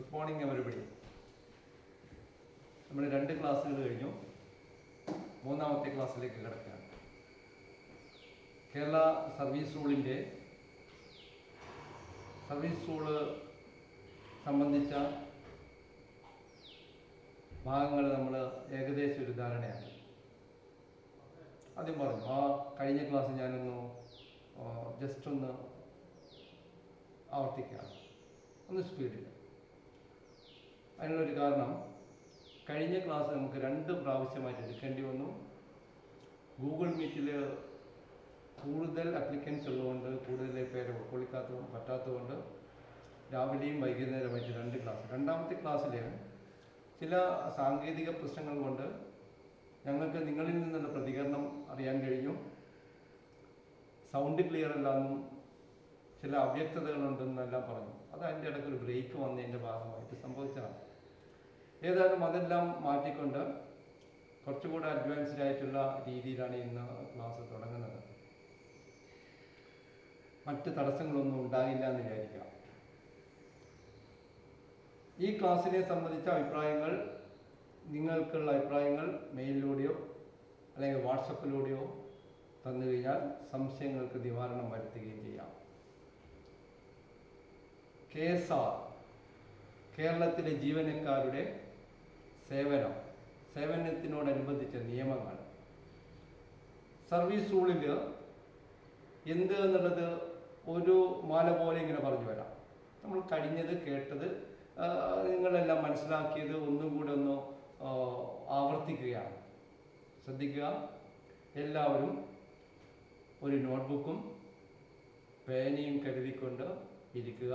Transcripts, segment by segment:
Good morning everybody. നമ്മൾ 2 ക്ലാസ്സുകൾ കഴിഞ്ഞു. 3ാമത്തെ ക്ലാസ്സിലേക്ക് കിടക്കുകയാണ്. കേരള സർവീസ് റൂള് സംബന്ധിച്ച ഭാഗങ്ങൾ നമ്മൾ ഏകദേശം ഒരു ധാരണയാണ്. ആദ്യം പറഞ്ഞു കഴിഞ്ഞ ക്ലാസ് ഞാനൊന്ന് ജസ്റ്റ് ഒന്ന് ആവർത്തിക്കുകയാണ്, ഒന്ന് സ്പീഡിൽ. അതിനുള്ളൊരു കാരണം, കഴിഞ്ഞ ക്ലാസ് നമുക്ക് 2 പ്രാവശ്യമായിട്ട് എടുക്കേണ്ടി വന്നു. ഗൂഗിൾ മീറ്റിൽ കൂടുതൽ അപ്ലിക്കൻസ് ഉള്ളതുകൊണ്ട്, കൂടുതൽ പേര് പറ്റാത്തതുകൊണ്ട് രാവിലെയും വൈകുന്നേരമായിട്ട് 2 ക്ലാസ്. 2ാമത്തെ ക്ലാസ്സിൽ ചില സാങ്കേതിക പ്രശ്നങ്ങൾ കൊണ്ട് ഞങ്ങൾക്ക് നിങ്ങളിൽ നിന്നുള്ള പ്രതികരണം അറിയാൻ കഴിഞ്ഞു. സൗണ്ട് ക്ലിയർ അല്ലാന്നും ചില അവ്യക്തതകളുണ്ടെന്നെല്ലാം പറഞ്ഞു. അത് അതിൻ്റെ ഇടയ്ക്കൊരു ബ്രേക്ക് വന്നതിൻ്റെ ഭാഗമായിട്ട് സംഭവിച്ചതാണ്. ഏതായാലും അതെല്ലാം മാറ്റിക്കൊണ്ട് കുറച്ചുകൂടെ അഡ്വാൻസ്ഡ് ആയിട്ടുള്ള രീതിയിലാണ് ഇന്ന് ക്ലാസ് തുടങ്ങുന്നത്. മറ്റ് തടസ്സങ്ങളൊന്നും ഉണ്ടാകില്ല എന്ന് വിചാരിക്കാം. ഈ ക്ലാസ്സിനെ സംബന്ധിച്ച അഭിപ്രായങ്ങൾ, നിങ്ങൾക്കുള്ള അഭിപ്രായങ്ങൾ മെയിലിലൂടെയോ അല്ലെങ്കിൽ വാട്സപ്പിലൂടെയോ തന്നു കഴിഞ്ഞാൽ സംശയങ്ങൾക്ക് നിവാരണം വരുത്തുകയും ചെയ്യാം. KSR, കേരളത്തിലെ ജീവനക്കാരുടെ സേവനത്തിനോടനുബന്ധിച്ച നിയമങ്ങൾ. സർവീസ് റൂളിൽ എന്ത് എന്നുള്ളത് ഒരു മാല പോലെ ഇങ്ങനെ പറഞ്ഞു വരാം. നമ്മൾ കഴിഞ്ഞത് കേട്ടത് നിങ്ങളെല്ലാം മനസ്സിലാക്കിയത് ഒന്നും കൂടെ ഒന്ന് ആവർത്തിക്കുകയാണ്. ശ്രദ്ധിക്കുക, എല്ലാവരും ഒരു നോട്ട്ബുക്കും പേനയും കരുതിക്കൊണ്ട് ഇരിക്കുക.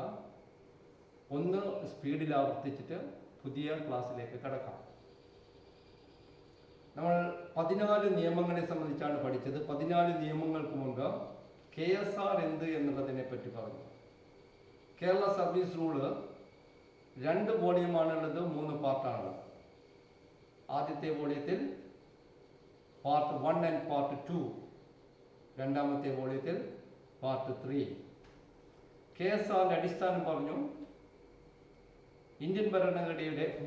ഒന്ന് സ്പീഡിൽ ആവർത്തിച്ചിട്ട് പുതിയ ക്ലാസ്സിലേക്ക് കടക്കാം. നമ്മൾ 14 നിയമങ്ങളെ സംബന്ധിച്ചാണ് പഠിച്ചത്. 14 നിയമങ്ങൾക്ക് മുമ്പ് KSR എന്ത് എന്നുള്ളതിനെ പറ്റി പറഞ്ഞു. Kerala service rule 2 വോളിയമാണുള്ളത്, 3 പാർട്ടാണുള്ളത്. ആദ്യത്തെ വോളിയത്തിൽ പാർട്ട് 1 ആൻഡ് പാർട്ട് 2, 2ാമത്തെ വോളിയത്തിൽ പാർട്ട് 3. KSRന്റെ അടിസ്ഥാനം പറഞ്ഞു. ഇന്ത്യൻ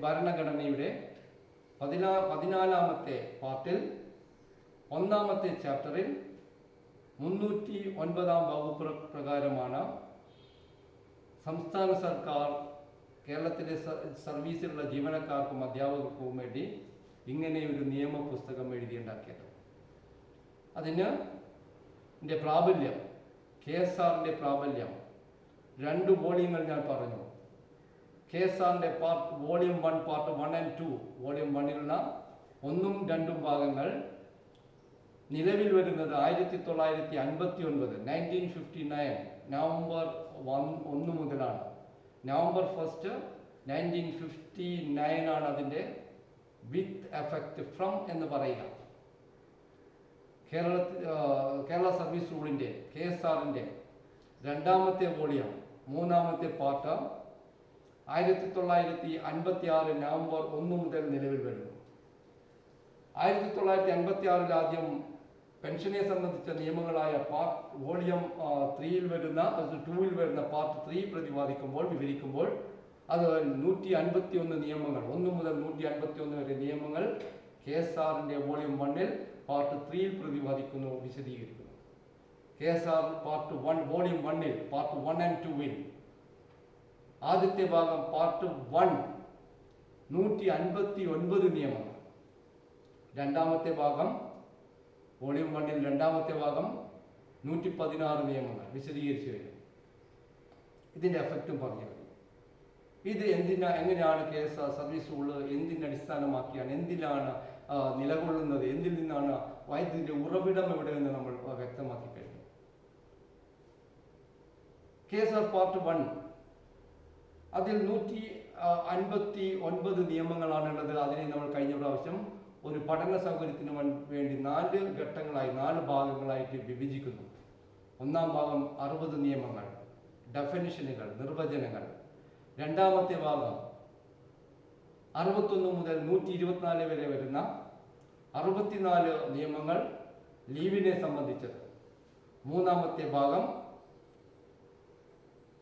ഭരണഘടനയുടെ 14ാമത്തെ പാർട്ടിൽ 1ാമത്തെ ചാപ്റ്ററിൽ 309 വകുപ്പ് പ്രകാരമാണ് സംസ്ഥാന സർക്കാർ കേരളത്തിലെ സർവീസിലുള്ള ജീവനക്കാർക്കും അധ്യാപകർക്കും വേണ്ടി ഇങ്ങനെ ഒരു നിയമപുസ്തകം എഴുതിയുണ്ടാക്കിയത്. അതിന് പ്രാബല്യം, KSRന്റെ പ്രാബല്യം 2 വോളിയങ്ങൾ ഞാൻ പറഞ്ഞു. KSRന്റെ വോളിയം 1, പാർട്ട് 1 ആൻഡ് 2. വോളിയം 1ലുള്ള 1ഉം 2ഉം ഭാഗങ്ങൾ നിലവിൽ വരുന്നത് 1959 1959 നവംബർ 1 മുതലാണ്. നവംബർ 1 1959 ആണ് അതിൻ്റെ വിത്ത് എഫക്റ്റ് ഫ്രം എന്ന് പറയുക. കേരള സർവീസ് റൂളിൻ്റെ KSRന്റെ 2ാമത്തെ വോളിയം 3ാമത്തെ പാർട്ട് 1956 നവംബർ 1 മുതൽ നിലവിൽ വരുന്നു. 1956 ആദ്യം പെൻഷനെ സംബന്ധിച്ച നിയമങ്ങളായ വോളിയം 2ൽ വരുന്ന പാർട്ട് 3 വിവരിക്കുമ്പോൾ അത് 151 നിയമങ്ങൾ, 1 മുതൽ 151 വരെ നിയമങ്ങൾ KSRന്റെ വോളിയം 1ൽ പാർട്ട് 3ൽ പ്രതിപാദിക്കുന്നു, വിശദീകരിക്കുന്നു. KSR പാർട്ട് 1 വോളിയം 1ൽ പാർട്ട് 1 ആൻഡ് 2ൽ ആദ്യത്തെ ഭാഗം പാർട്ട് 1 159 നിയമങ്ങൾ. 2ാമത്തെ ഭാഗം വോളിയം 1ൽ 2ാമത്തെ ഭാഗം 116 നിയമങ്ങൾ വിശദീകരിച്ചു കഴിഞ്ഞു. ഇതിൻ്റെ എഫക്റ്റും പറഞ്ഞു കഴിഞ്ഞു. ഇത് എങ്ങനെയാണ് KSR സർവീസ് റൂള് അടിസ്ഥാനമാക്കിയാണ്, എന്തിനാണ് നിലകൊള്ളുന്നത്, എന്തിൽ നിന്നാണ് വൈദ്യുതിയുടെ ഉറവിടം എവിടെയെന്ന് നമ്മൾ വ്യക്തമാക്കി കഴിഞ്ഞു. KSR പാർട്ട് 1 അതിൽ 159 നിയമങ്ങളാണുള്ളത്. അതിനെ നമ്മൾ കഴിഞ്ഞ പ്രാവശ്യം ഒരു പഠന സൗകര്യത്തിന് വേണ്ടി 4 ഘട്ടങ്ങളായി, 4 ഭാഗങ്ങളായിട്ട് വിഭജിക്കുന്നു. 1ാം ഭാഗം 60 നിയമങ്ങൾ, ഡെഫിനിഷനുകൾ, നിർവചനങ്ങൾ. 2ാമത്തെ ഭാഗം 61 മുതൽ 124 വരെ വരുന്ന 64 നിയമങ്ങൾ ലീവിനെ സംബന്ധിച്ചത്. 3ാമത്തെ ഭാഗം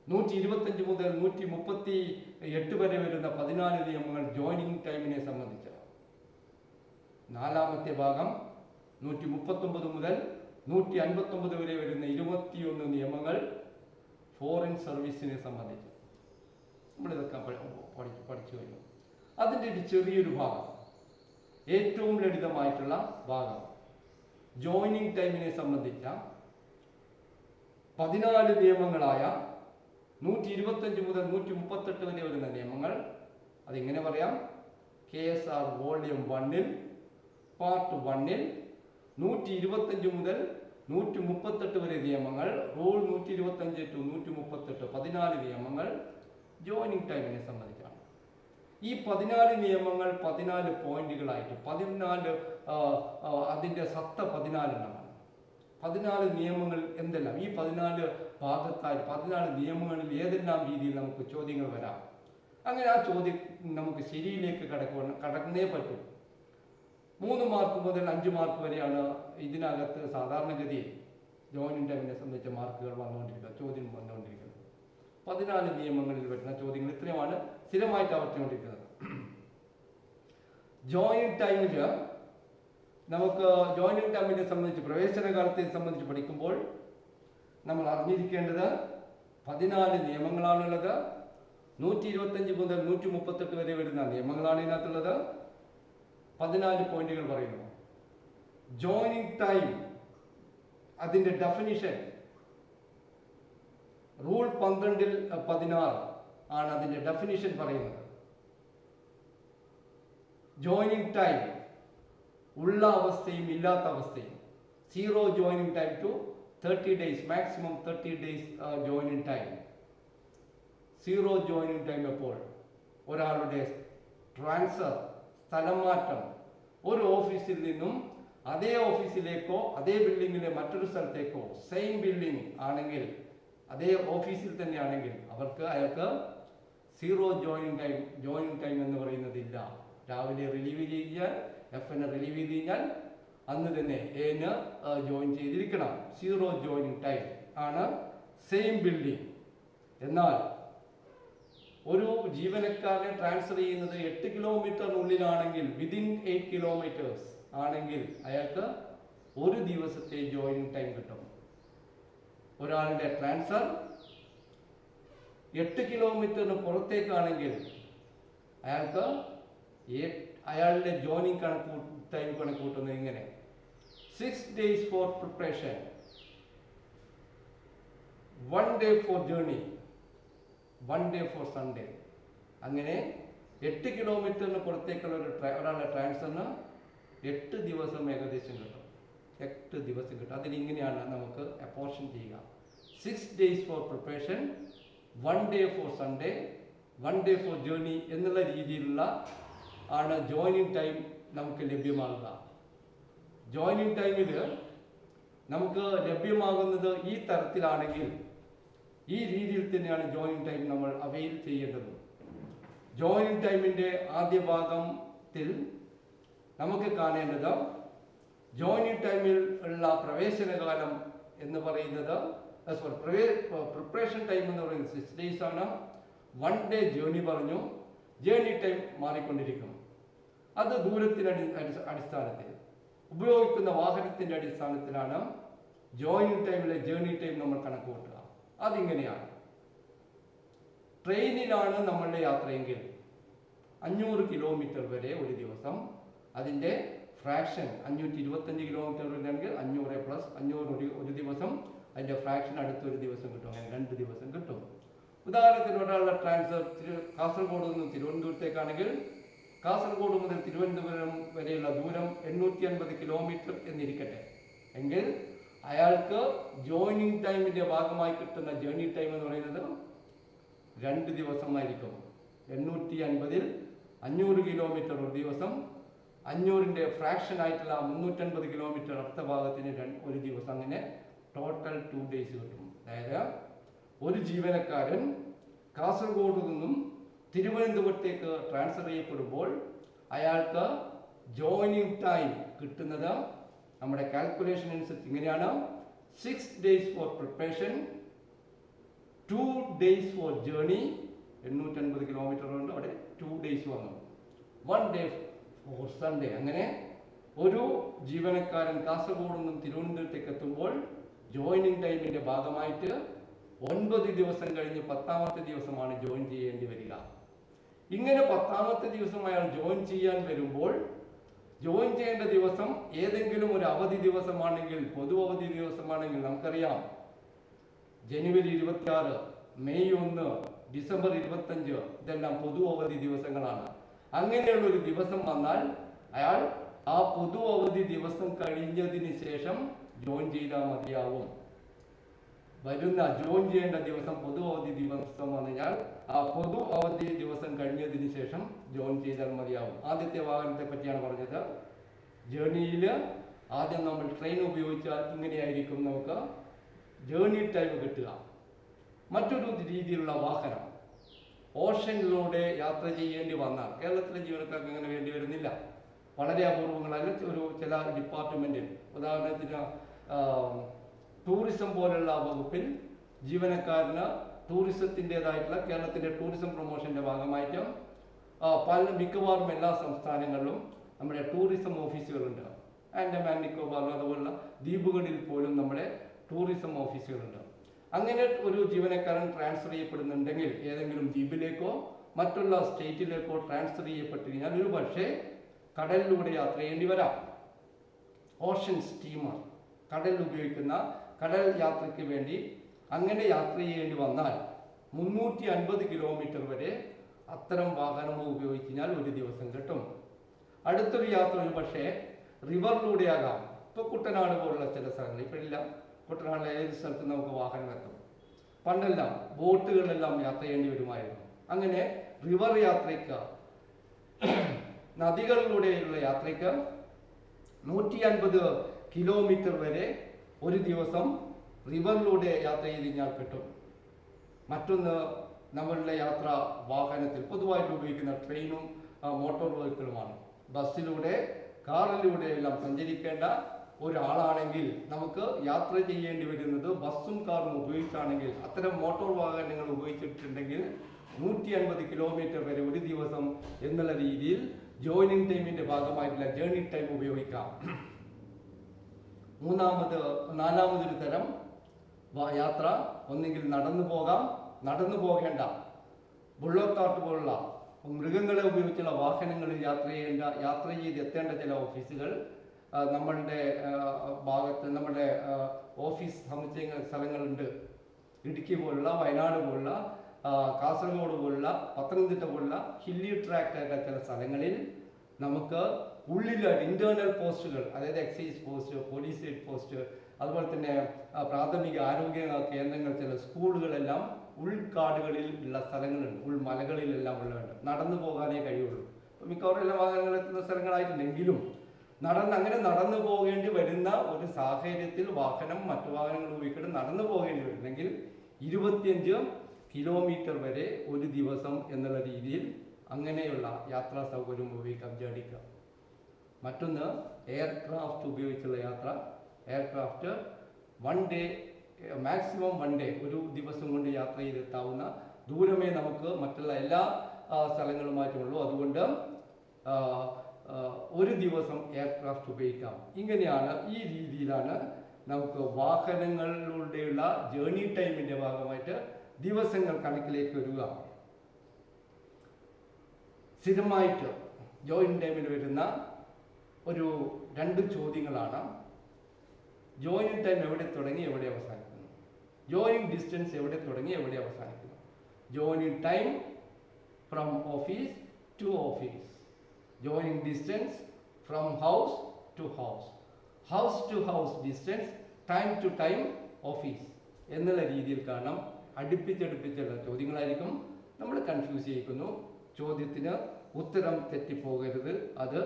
125 മുതൽ 138 വരെ വരുന്ന 14 നിയമങ്ങൾ ജോയിനിങ് ടൈമിനെ സംബന്ധിച്ചാണ്. നാലാമത്തെ ഭാഗം 139 മുതൽ 159 വരെ വരുന്ന 21 നിയമങ്ങൾ ഫോറിൻ സർവീസിനെ സംബന്ധിച്ച്. നമ്മളിതൊക്കെ പഠിച്ചു കഴിഞ്ഞു. അതിൻ്റെ ഒരു ചെറിയൊരു ഭാഗം, ഏറ്റവും ലളിതമായിട്ടുള്ള ഭാഗം, ജോയിനിങ് ടൈമിനെ സംബന്ധിച്ച 14 നിയമങ്ങളായ 125 മുതൽ 138 വരെ വരുന്ന നിയമങ്ങൾ. അതിങ്ങനെ പറയാം: KSR വോള്യം 1-ൽ പാർട്ട് 1-ൽ 125 മുതൽ 138 വരെ നിയമങ്ങൾ, റൂൾ 125 to 138, 14 നിയമങ്ങൾ ജോയിനിങ് ടൈമിനെ സംബന്ധിച്ചാണ്. ഈ 14 നിയമങ്ങൾ 14 പോയിന്റുകളായിട്ട് 14 അതിൻ്റെ സത്ത 14 എണ്ണമാണ്. 14 നിയമങ്ങൾ എന്തെല്ലാം, ഈ 14 ഭാഗത്തായി 14 നിയമങ്ങളിൽ ഏതെല്ലാം രീതിയിൽ നമുക്ക് ചോദ്യങ്ങൾ വരാം. അങ്ങനെ ആ ചോദ്യം നമുക്ക് ശരിയിലേക്ക് കടക്കുന്നേ പറ്റും. 3 മാർക്ക് മുതൽ 5 മാർക്ക് വരെയാണ് ഇതിനകത്ത് സാധാരണഗതിയിൽ ജോയിനിങ് ടൈമിനെ സംബന്ധിച്ച മാർക്കുകൾ വന്നുകൊണ്ടിരിക്കുന്നത്, ചോദ്യം വന്നുകൊണ്ടിരിക്കുന്നത്. 14 നിയമങ്ങളിൽ വരുന്ന ചോദ്യങ്ങൾ ഇത്രയുമാണ് സ്ഥിരമായിട്ട് ആവർത്തിച്ചുകൊണ്ടിരിക്കുന്നത്. ജോയിനിങ് ടൈമിൽ നമുക്ക് ജോയിനിങ് ടൈമിനെ സംബന്ധിച്ച്, പ്രവേശന കാലത്തെ സംബന്ധിച്ച് പഠിക്കുമ്പോൾ നമ്മൾ അറിഞ്ഞിരിക്കേണ്ടത് 14 നിയമങ്ങളാണുള്ളത്. 125 മുതൽ 138 വരെ വരുന്ന നിയമങ്ങളാണ് ഇതിനകത്തുള്ളത്. 14 പോയിന്റുകൾ പറയുന്നു. ജോയിനിങ് ടൈം, അതിൻ്റെ ഡെഫിനിഷൻ റൂൾ 12-ൽ 16 ആണ് അതിൻ്റെ ഡെഫിനിഷൻ പറയുന്നത്. ജോയിനിങ് ടൈം ഉള്ള അവസ്ഥയും ഇല്ലാത്ത അവസ്ഥയും. 0 joining time to 30 days, maximum 30 days joining time. 0 joining time എപ്പോൾ ഒരാളുടെ ട്രാൻസ്ഫർ, സ്ഥലം മാറ്റം, ഒരു ഓഫീസിൽ നിന്നും അതേ ഓഫീസിലേക്കോ അതേ ബിൽഡിങ്ങിലെ മറ്റൊരു സ്ഥലത്തേക്കോ, സെയിം ബിൽഡിംഗ് ആണെങ്കിൽ അതേ ഓഫീസിൽ തന്നെ ആണെങ്കിൽ അയാൾക്ക് 0 ജോയിനിങ് ടൈം എന്ന് പറയുന്നതില്ല. രാവിലെ റിലീവ് ചെയ്താൽ FN റിലീവ് ചെയ്ത് കഴിഞ്ഞാൽ അന്ന് തന്നെ AN ജോയിൻ ചെയ്തിരിക്കണം. 0 ജോയിനിങ് ടൈം ആണ് സെയിം ബിൽഡിംഗ്. എന്നാൽ ഒരു ജീവനക്കാരനെ ട്രാൻസ്ഫർ ചെയ്യുന്നത് 8 കിലോമീറ്ററിനുള്ളിലാണെങ്കിൽ, വിതിൻ 8 കിലോമീറ്റേഴ്സ് ആണെങ്കിൽ അയാൾക്ക് ഒരു ദിവസത്തെ ജോയിനിങ് ടൈം കിട്ടും. ഒരാളുടെ ട്രാൻസ്ഫർ 8 കിലോമീറ്ററിന് പുറത്തേക്കാണെങ്കിൽ അയാളുടെ ജോയിനിങ് ടൈം കണക്ക് കൂട്ടുന്നത് ഇങ്ങനെ: 6 days for preparation, 1 day for journey, 1 day for Sunday. അങ്ങനെ 8 കിലോമീറ്ററിന് പുറത്തേക്കുള്ള ഒരാളുടെ ട്രാൻസ്ഫറിന് 8 ദിവസം ഏകദേശം കിട്ടും. 8 ദിവസം കിട്ടും. അതിനിങ്ങനെയാണ് നമുക്ക് അപ്പോർഷൻ ചെയ്യുക: 6 days for preparation, 1 day for Sunday, 1 day for journey എന്നുള്ള രീതിയിലുള്ള ആണ് ജോയിനിങ് ടൈം നമുക്ക് ലഭ്യമാകുക. ജോയിനിങ് ടൈമിൽ നമുക്ക് ലഭ്യമാകുന്നത് ഈ തരത്തിലാണെങ്കിൽ, ഈ രീതിയിൽ തന്നെയാണ് ജോയിനിങ് ടൈം നമ്മൾ അവൈൽ ചെയ്യേണ്ടത്. ജോയിനിങ് ടൈമിൻ്റെ ആദ്യ ഭാഗത്തിൽ നമുക്ക് കാണേണ്ടത്, ജോയിനിങ് ടൈമിൽ ഉള്ള പ്രവേശനകാലം എന്ന് പറയുന്നത്, പ്രിപ്പറേഷൻ ടൈം എന്ന് പറയുന്നത് 6 days ആണ്. 1 day ജേർണി പറഞ്ഞു. ജേർണി ടൈം മാറിക്കൊണ്ടിരിക്കും. അത് ദൂരത്തിൻ്റെ അടിസ്ഥാനത്തിൽ, ഉപയോഗിക്കുന്ന വാഹനത്തിൻ്റെ അടിസ്ഥാനത്തിലാണ് ജോയിനിങ് ടൈമിലെ ജേർണി ടൈം നമ്മൾ കണക്ക് കൂട്ടുക. അതിങ്ങനെയാണ്: ട്രെയിനിലാണ് നമ്മളുടെ യാത്രയെങ്കിൽ 500 കിലോമീറ്റർ വരെ ഒരു ദിവസം, അതിൻ്റെ ഫ്രാക്ഷൻ 525 കിലോമീറ്റർ വരെയാണെങ്കിൽ 500 + 500 ഒരു ദിവസം, അതിൻ്റെ ഫ്രാക്ഷൻ അടുത്തൊരു ദിവസം കിട്ടും. അങ്ങനെ 2 ദിവസം കിട്ടും. ഉദാഹരണത്തിന് ഒരാളുടെ ട്രാൻസ്ഫർ കാസർഗോഡ് നിന്ന് തിരുവനന്തപുരത്തേക്കാണെങ്കിൽ, കാസർഗോഡ് മുതൽ തിരുവനന്തപുരം വരെയുള്ള ദൂരം 850 കിലോമീറ്റർ എന്നിരിക്കട്ടെ എങ്കിൽ അയാൾക്ക് ജോയിനിങ് ടൈമിൻ്റെ ഭാഗമായി കിട്ടുന്ന ജേർണി ടൈം എന്ന് പറയുന്നത് 2 ദിവസമായിരിക്കും. 850-ൽ 500 കിലോമീറ്റർ ഒരു ദിവസം, 500ൻ്റെ ഫ്രാക്ഷൻ ആയിട്ടുള്ള 350 കിലോമീറ്റർ അടുത്ത ഭാഗത്തിന് ഒരു ദിവസം. അങ്ങനെ ടോട്ടൽ 2 days കിട്ടും. അതായത് ഒരു ജീവനക്കാരൻ കാസർഗോഡ് നിന്നും തിരുവനന്തപുരത്തേക്ക് ട്രാൻസ്ഫർ ചെയ്യപ്പെടുമ്പോൾ അയാൾക്ക് ജോയിനിങ് ടൈം കിട്ടുന്നത് നമ്മുടെ കാൽക്കുലേഷൻ അനുസരിച്ച് ഇങ്ങനെയാണ്: 6 days for preparation, 2 days for journey, 850 കിലോമീറ്റർ ഉണ്ട്, അവിടെ 2 days വന്നു. 1 day for Sunday. അങ്ങനെ ഒരു ജീവനക്കാരൻ കാസർഗോഡ് നിന്നും തിരുവനന്തപുരത്തേക്ക് എത്തുമ്പോൾ ജോയിനിങ് ടൈമിന്റെ ഭാഗമായിട്ട് 9 ദിവസം കഴിഞ്ഞ് 10ാമത്തെ ദിവസമാണ് ജോയിൻ ചെയ്യേണ്ടി വരിക. ഇങ്ങനെ 10ാമത്തെ ദിവസം അയാൾ ജോയിൻ ചെയ്യാൻ വരുമ്പോൾ ജോയിൻ ചെയ്യേണ്ട ദിവസം ഏതെങ്കിലും ഒരു അവധി ദിവസമാണെങ്കിൽ, പൊതു അവധി ദിവസമാണെങ്കിൽ, നമുക്കറിയാം ജനുവരി 26, മെയ് 1, ഡിസംബർ 25 ഇതെല്ലാം പൊതു അവധി ദിവസങ്ങളാണ്. അങ്ങനെയുള്ള ഒരു ദിവസം വന്നാൽ അയാൾ ആ പൊതു അവധി ദിവസം കഴിഞ്ഞതിന് ശേഷം ജോയിൻ ചെയ്താൽ മതിയാവും. വരുന്ന ജോയിൻ ചെയ്യേണ്ട ദിവസം പൊതു അവധി ദിവസം വന്നാൽ ആ പൊതു അവധി ദിവസം കഴിഞ്ഞതിന് ശേഷം ജോയിൻ ചെയ്താൽ മതിയാവും. ആദ്യത്തെ വാഹനത്തെ പറ്റിയാണ് പറഞ്ഞത്. ജേർണിയിൽ ആദ്യം നമ്മൾ ട്രെയിൻ ഉപയോഗിച്ചാൽ ഇങ്ങനെയായിരിക്കും നമുക്ക് ജേർണി ടൈം കിട്ടുക. മറ്റൊരു രീതിയിലുള്ള വാഹനം ഓഷനിലൂടെ യാത്ര ചെയ്യേണ്ടി വന്നാൽ, കേരളത്തിലെ ജീവനക്കാർക്ക് അങ്ങനെ വേണ്ടി വരുന്നില്ല, വളരെ അപൂർവങ്ങളല്ല. ചില ഡിപ്പാർട്ട്മെന്റിൽ, ഉദാഹരണത്തിന് ടൂറിസം പോലുള്ള വകുപ്പിൽ ജീവനക്കാരന് ടൂറിസത്തിൻ്റെതായിട്ടുള്ള കേരളത്തിൻ്റെ ടൂറിസം പ്രൊമോഷൻ്റെ ഭാഗമായിട്ട് മിക്കവാറും എല്ലാ സംസ്ഥാനങ്ങളിലും നമ്മുടെ ടൂറിസം ഓഫീസുകളുണ്ട്. ആൻഡമാൻ നിക്കോബാർ അതുപോലുള്ള ദ്വീപുകളിൽ പോലും നമ്മുടെ ടൂറിസം ഓഫീസുകളുണ്ട്. അങ്ങനെ ഒരു ജീവനക്കാരൻ ട്രാൻസ്ഫർ ചെയ്യപ്പെടുന്നുണ്ടെങ്കിൽ ഏതെങ്കിലും ദ്വീപിലേക്കോ മറ്റുള്ള സ്റ്റേറ്റിലേക്കോ ട്രാൻസ്ഫർ ചെയ്യപ്പെട്ടു കഴിഞ്ഞാൽ ഒരു പക്ഷേ കടലിലൂടെ യാത്ര ചെയ്യേണ്ടി വരാം. ഓഷൻ സ്റ്റീമർ, കടൽ ഉപയോഗിക്കുന്ന കടൽ യാത്രയ്ക്ക് വേണ്ടി അങ്ങനെ യാത്ര ചെയ്യേണ്ടി വന്നാൽ 350 കിലോമീറ്റർ വരെ അത്തരം വാഹനങ്ങൾ ഉപയോഗിച്ച് കഴിഞ്ഞാൽ ഒരു ദിവസം കിട്ടും. അടുത്തൊരു യാത്ര ഒരു പക്ഷേ റിവറിലൂടെയാകാം. ഇപ്പോൾ കുട്ടനാട് പോലുള്ള ചില സ്ഥലങ്ങൾ, ഇപ്പോഴില്ല, കുട്ടനാടിലെ ഏത് സ്ഥലത്തും നമുക്ക് വാഹനം എത്തും. പണ്ടെല്ലാം ബോട്ടുകളിലെല്ലാം യാത്ര ചെയ്യേണ്ടി വരുമായിരുന്നു. അങ്ങനെ റിവർ യാത്രയ്ക്ക്, നദികളിലൂടെയുള്ള യാത്രയ്ക്ക് 150 കിലോമീറ്റർ വരെ ഒരു ദിവസം റിവറിലൂടെ യാത്ര ചെയ്ത് കഴിഞ്ഞാൽ കിട്ടും. മറ്റൊന്ന് നമ്മളുടെ യാത്ര വാഹനത്തിൽ പൊതുവായിട്ട് ഉപയോഗിക്കുന്ന ട്രെയിനും മോട്ടോർ വെഹിക്കിളുമാണ്. ബസ്സിലൂടെ, കാറിലൂടെ എല്ലാം സഞ്ചരിക്കേണ്ട ഒരാളാണെങ്കിൽ നമുക്ക് യാത്ര ചെയ്യേണ്ടി വരുന്നത് ബസ്സും കാറും ഉപയോഗിച്ചാണെങ്കിൽ, അത്തരം മോട്ടോർ വാഹനങ്ങൾ ഉപയോഗിച്ചിട്ടുണ്ടെങ്കിൽ 150 കിലോമീറ്റർ വരെ ഒരു ദിവസം എന്നുള്ള രീതിയിൽ ജോയിനിങ് ടൈമിന്റെ ഭാഗമായിട്ടുള്ള ജേർണി ടൈം ഉപയോഗിക്കാം. നാലാമതൊരു തരം യാത്ര ഒന്നെങ്കിൽ നടന്നു പോകാം, നടന്നു പോകേണ്ട ബുള്ളറ്റ് കാർട്ട് പോലുള്ള മൃഗങ്ങളെ ഉപയോഗിച്ചുള്ള വാഹനങ്ങളിൽ യാത്ര ചെയ്ത് എത്തേണ്ട ചില ഓഫീസുകൾ നമ്മളുടെ ഭാഗത്ത്, നമ്മുടെ ഓഫീസ് സമുച്ചയ സ്ഥലങ്ങളുണ്ട്. ഇടുക്കി പോലുള്ള, വയനാട് പോലുള്ള, കാസർഗോഡ് പോലുള്ള, പത്തനംതിട്ട പോലുള്ള ഹില്ലി ട്രാക്ട് ആയിട്ടുള്ള ചില സ്ഥലങ്ങളിൽ നമുക്ക് ഉള്ളിലായിട്ട് ഇന്റേണൽ പോസ്റ്റുകൾ, അതായത് excise post, police head post, അതുപോലെ തന്നെ പ്രാഥമിക ആരോഗ്യ കേന്ദ്രങ്ങൾ, ചില സ്കൂളുകളെല്ലാം ഉൾക്കാടുകളിൽ ഉള്ള സ്ഥലങ്ങളുണ്ട്, ഉൾമലകളിലെല്ലാം ഉള്ളതുണ്ട്. നടന്നു പോകാനേ കഴിയുള്ളൂ. മിക്കവാറും എല്ലാ വാഹനങ്ങൾ എത്തുന്ന സ്ഥലങ്ങളായിട്ടുണ്ടെങ്കിലും അങ്ങനെ നടന്നു പോകേണ്ടി വരുന്ന ഒരു സാഹചര്യത്തിൽ വാഹനം മറ്റു വാഹനങ്ങൾ ഉപയോഗിച്ചിട്ട് നടന്നു പോകേണ്ടി വരുന്നെങ്കിൽ 25 കിലോമീറ്റർ വരെ ഒരു ദിവസം എന്നുള്ള രീതിയിൽ അങ്ങനെയുള്ള യാത്രാ സൗകര്യം ഉപയോഗിക്കാം, ജേർണിക്ക്. മറ്റൊന്ന് എയർക്രാഫ്റ്റ് ഉപയോഗിച്ചുള്ള യാത്ര. എയർക്രാഫ്റ്റ് 1 ഡേ, മാക്സിമം 1 ഡേ, ഒരു ദിവസം കൊണ്ട് യാത്ര ചെയ്തെത്താവുന്ന ദൂരമേ നമുക്ക് മറ്റുള്ള എല്ലാ സ്ഥലങ്ങളുമായിട്ടുള്ളൂ. അതുകൊണ്ട് ഒരു ദിവസം എയർക്രാഫ്റ്റ് ഉപയോഗിക്കാം. ഇങ്ങനെയാണ്, ഈ രീതിയിലാണ് നമുക്ക് വാഹനങ്ങളിലൂടെയുള്ള ജേർണി ടൈമിന്റെ ഭാഗമായിട്ട് ദിവസങ്ങൾ കണക്കിലേക്ക് വരിക. സ്ഥിരമായിട്ട് ജോയിൻ ടൈമിൽ വരുന്ന ഒരു 2 ചോദ്യങ്ങളാണ്. ജോയിനിങ് ടൈം എവിടെ തുടങ്ങി എവിടെ അവസാനിക്കുന്നു? ജോയിനിങ് ഡിസ്റ്റൻസ് എവിടെ തുടങ്ങി എവിടെ അവസാനിക്കുന്നു? Joining time from office to office. Joining distance from house to house. House to house distance, time to time office എന്നുള്ള രീതിയിൽ കാണാം. അടുപ്പിച്ചടുപ്പിച്ചുള്ള ചോദ്യങ്ങളായിരിക്കും. നമ്മൾ കൺഫ്യൂസ് ചെയ്യിക്കുന്നു. ചോദ്യത്തിന് ഉത്തരം തെറ്റിപ്പോകരുത്. അത്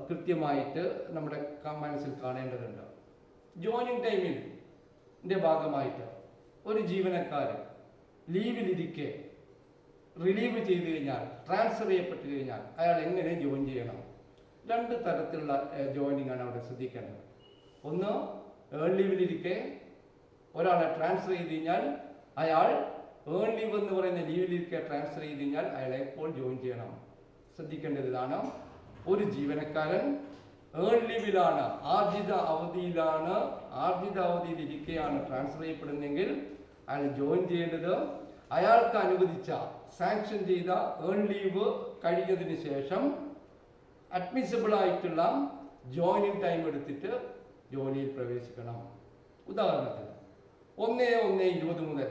കൃത്യമായിട്ട് നമ്മുടെ മനസ്സിൽ കാണേണ്ടതുണ്ട്. ജോയിനിങ് ടൈമിൻ്റെ ഭാഗമായിട്ട് ഒരു ജീവനക്കാരൻ ലീവിലിരിക്കെ റിലീവ് ചെയ്ത് കഴിഞ്ഞാൽ, ട്രാൻസ്ഫർ ചെയ്യപ്പെട്ട് കഴിഞ്ഞാൽ അയാൾ എങ്ങനെ ജോയിൻ ചെയ്യണം? 2 തരത്തിലുള്ള ജോയിനിങ് ആണ് അവിടെ ശ്രദ്ധിക്കേണ്ടത്. ഒന്ന്, ഏൺ ലീവിലിരിക്കെ ഒരാളെ ട്രാൻസ്ഫർ ചെയ്ത് കഴിഞ്ഞാൽ അയാൾ ഏൺ ലീവ് എന്ന് പറയുന്ന ലീവിലേക്ക് ട്രാൻസ്ഫർ ചെയ്ത് കഴിഞ്ഞാൽ അയാളെ എപ്പോൾ ജോയിൻ ചെയ്യണം? ശ്രദ്ധിക്കേണ്ടത് ഇതാണ്. ഒരു ജീവനക്കാരൻ ഏൺ ലീവിലാണ്, ആർജിത അവധിയിലിരിക്കെയാണ് ട്രാൻസ്ഫർ ചെയ്യപ്പെടുന്നതെങ്കിൽ അയാൾ ജോയിൻ ചെയ്യേണ്ടത് അയാൾക്ക് അനുവദിച്ച സാങ്ഷൻ ചെയ്ത ഏൺ ലീവ് കഴിഞ്ഞതിന് ശേഷം അഡ്മിസിബിൾ ആയിട്ടുള്ള ജോയിനിങ് ടൈം എടുത്തിട്ട് ജോലിയിൽ പ്രവേശിക്കണം. ഉദാഹരണത്തിന് 1/1/20 മുതൽ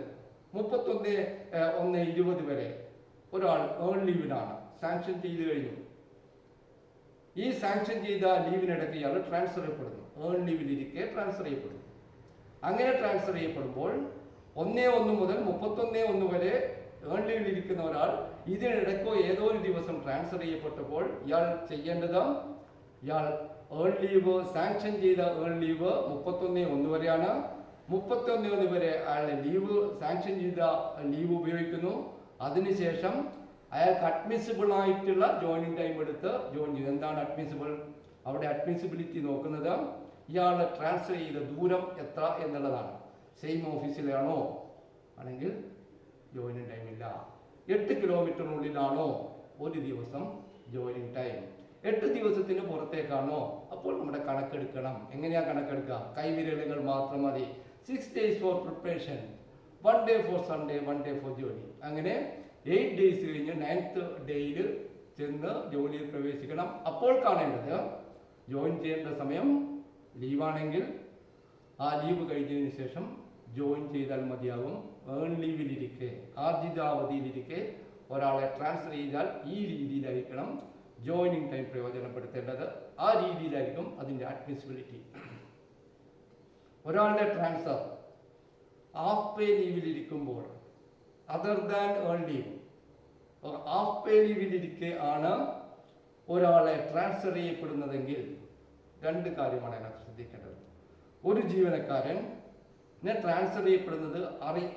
31/1/20 വരെ ഒരാൾ ഏൺ ലീവിനാണ്, സാങ്ഷൻ ചെയ്ത് കഴിഞ്ഞു. ഈ സാങ്ഷൻ ചെയ്ത ലീവിനിടയ്ക്ക് ഇയാൾ ട്രാൻസ്ഫർ ചെയ്യപ്പെടുന്നു, ഏൺ ലീവിലിരിക്കെ ട്രാൻസ്ഫർ ചെയ്യപ്പെടുന്നു. അങ്ങനെ ട്രാൻസ്ഫർ ചെയ്യപ്പെടുമ്പോൾ 1/1 മുതൽ 31/1 വരെ ഏൺ ലീവിലിരിക്കുന്ന ഒരാൾ ഇതിനിടയ്ക്കോ ഏതോ ഒരു ദിവസം ട്രാൻസ്ഫർ ചെയ്യപ്പെട്ടപ്പോൾ ഇയാൾ ചെയ്യേണ്ടത്, ഇയാൾ ഏൺ ലീവ് സാങ്ഷൻ ചെയ്ത ഏൺ ലീവ് 31/1 വരെയാണ്. 31/1 വരെ അയാളുടെ ലീവ് സാങ്ഷൻ ചെയ്ത ലീവ് ഉപയോഗിക്കുന്നു. അതിനുശേഷം അയാൾക്ക് അഡ്മിസിബിൾ ആയിട്ടുള്ള ജോയിനിങ് ടൈം എടുത്ത് ജോയിൻ ചെയ്തു. എന്താണ് അഡ്മിസിബിൾ? അവിടെ അഡ്മിസിബിലിറ്റി നോക്കുന്നത് ഇയാൾ ട്രാൻസ്ഫർ ചെയ്ത ദൂരം എത്ര എന്നുള്ളതാണ്. സെയിം ഓഫീസിലാണോ ആണെങ്കിൽ ജോയിനിങ് ടൈം ഇല്ല. 8 കിലോമീറ്ററിനുള്ളിലാണോ ഒരു ദിവസം ജോയിനിങ് ടൈം. 8 ദിവസത്തിന് പുറത്തേക്കാണോ അപ്പോൾ നമ്മുടെ കണക്കെടുക്കണം. എങ്ങനെയാ കണക്കെടുക്കുക? കൈവിരലുകൾ മാത്രം മതി. 6 days for preparation, 1 day for Sunday, 1 day for ജോലി. അങ്ങനെ 8 days കഴിഞ്ഞ് 9th ഡേയിൽ ചെന്ന് ജോലിയിൽ പ്രവേശിക്കണം. അപ്പോൾ കാണേണ്ടത് ജോയിൻ ചെയ്യേണ്ട സമയം ലീവാണെങ്കിൽ ആ ലീവ് കഴിഞ്ഞതിന് ശേഷം ജോയിൻ ചെയ്താൽ മതിയാകും. ഏൺ ലീവിലിരിക്കെ, ആർജിതാവധിയിലിരിക്കെ ഒരാളെ ട്രാൻസ്ഫർ ചെയ്താൽ ഈ രീതിയിലായിരിക്കണം ജോയിനിങ് ടൈം പ്രയോജനപ്പെടുത്തേണ്ടത്. ആ രീതിയിലായിരിക്കും അതിൻ്റെ അഡ്മിസിബിലിറ്റി. ഒരാളുടെ ട്രാൻസ്ഫർ ഹാഫ് പേ ലീവിലിരിക്കുമ്പോൾ, other than earn leave, half pay ലീവിലിരിക്കെ ആണ് ഒരാളെ ട്രാൻസ്ഫർ ചെയ്യപ്പെടുന്നതെങ്കിൽ 2 കാര്യമാണ് അതിനകത്ത് ശ്രദ്ധിക്കേണ്ടത്. ഒരു ജീവനക്കാരൻ ട്രാൻസ്ഫർ ചെയ്യപ്പെടുന്നത്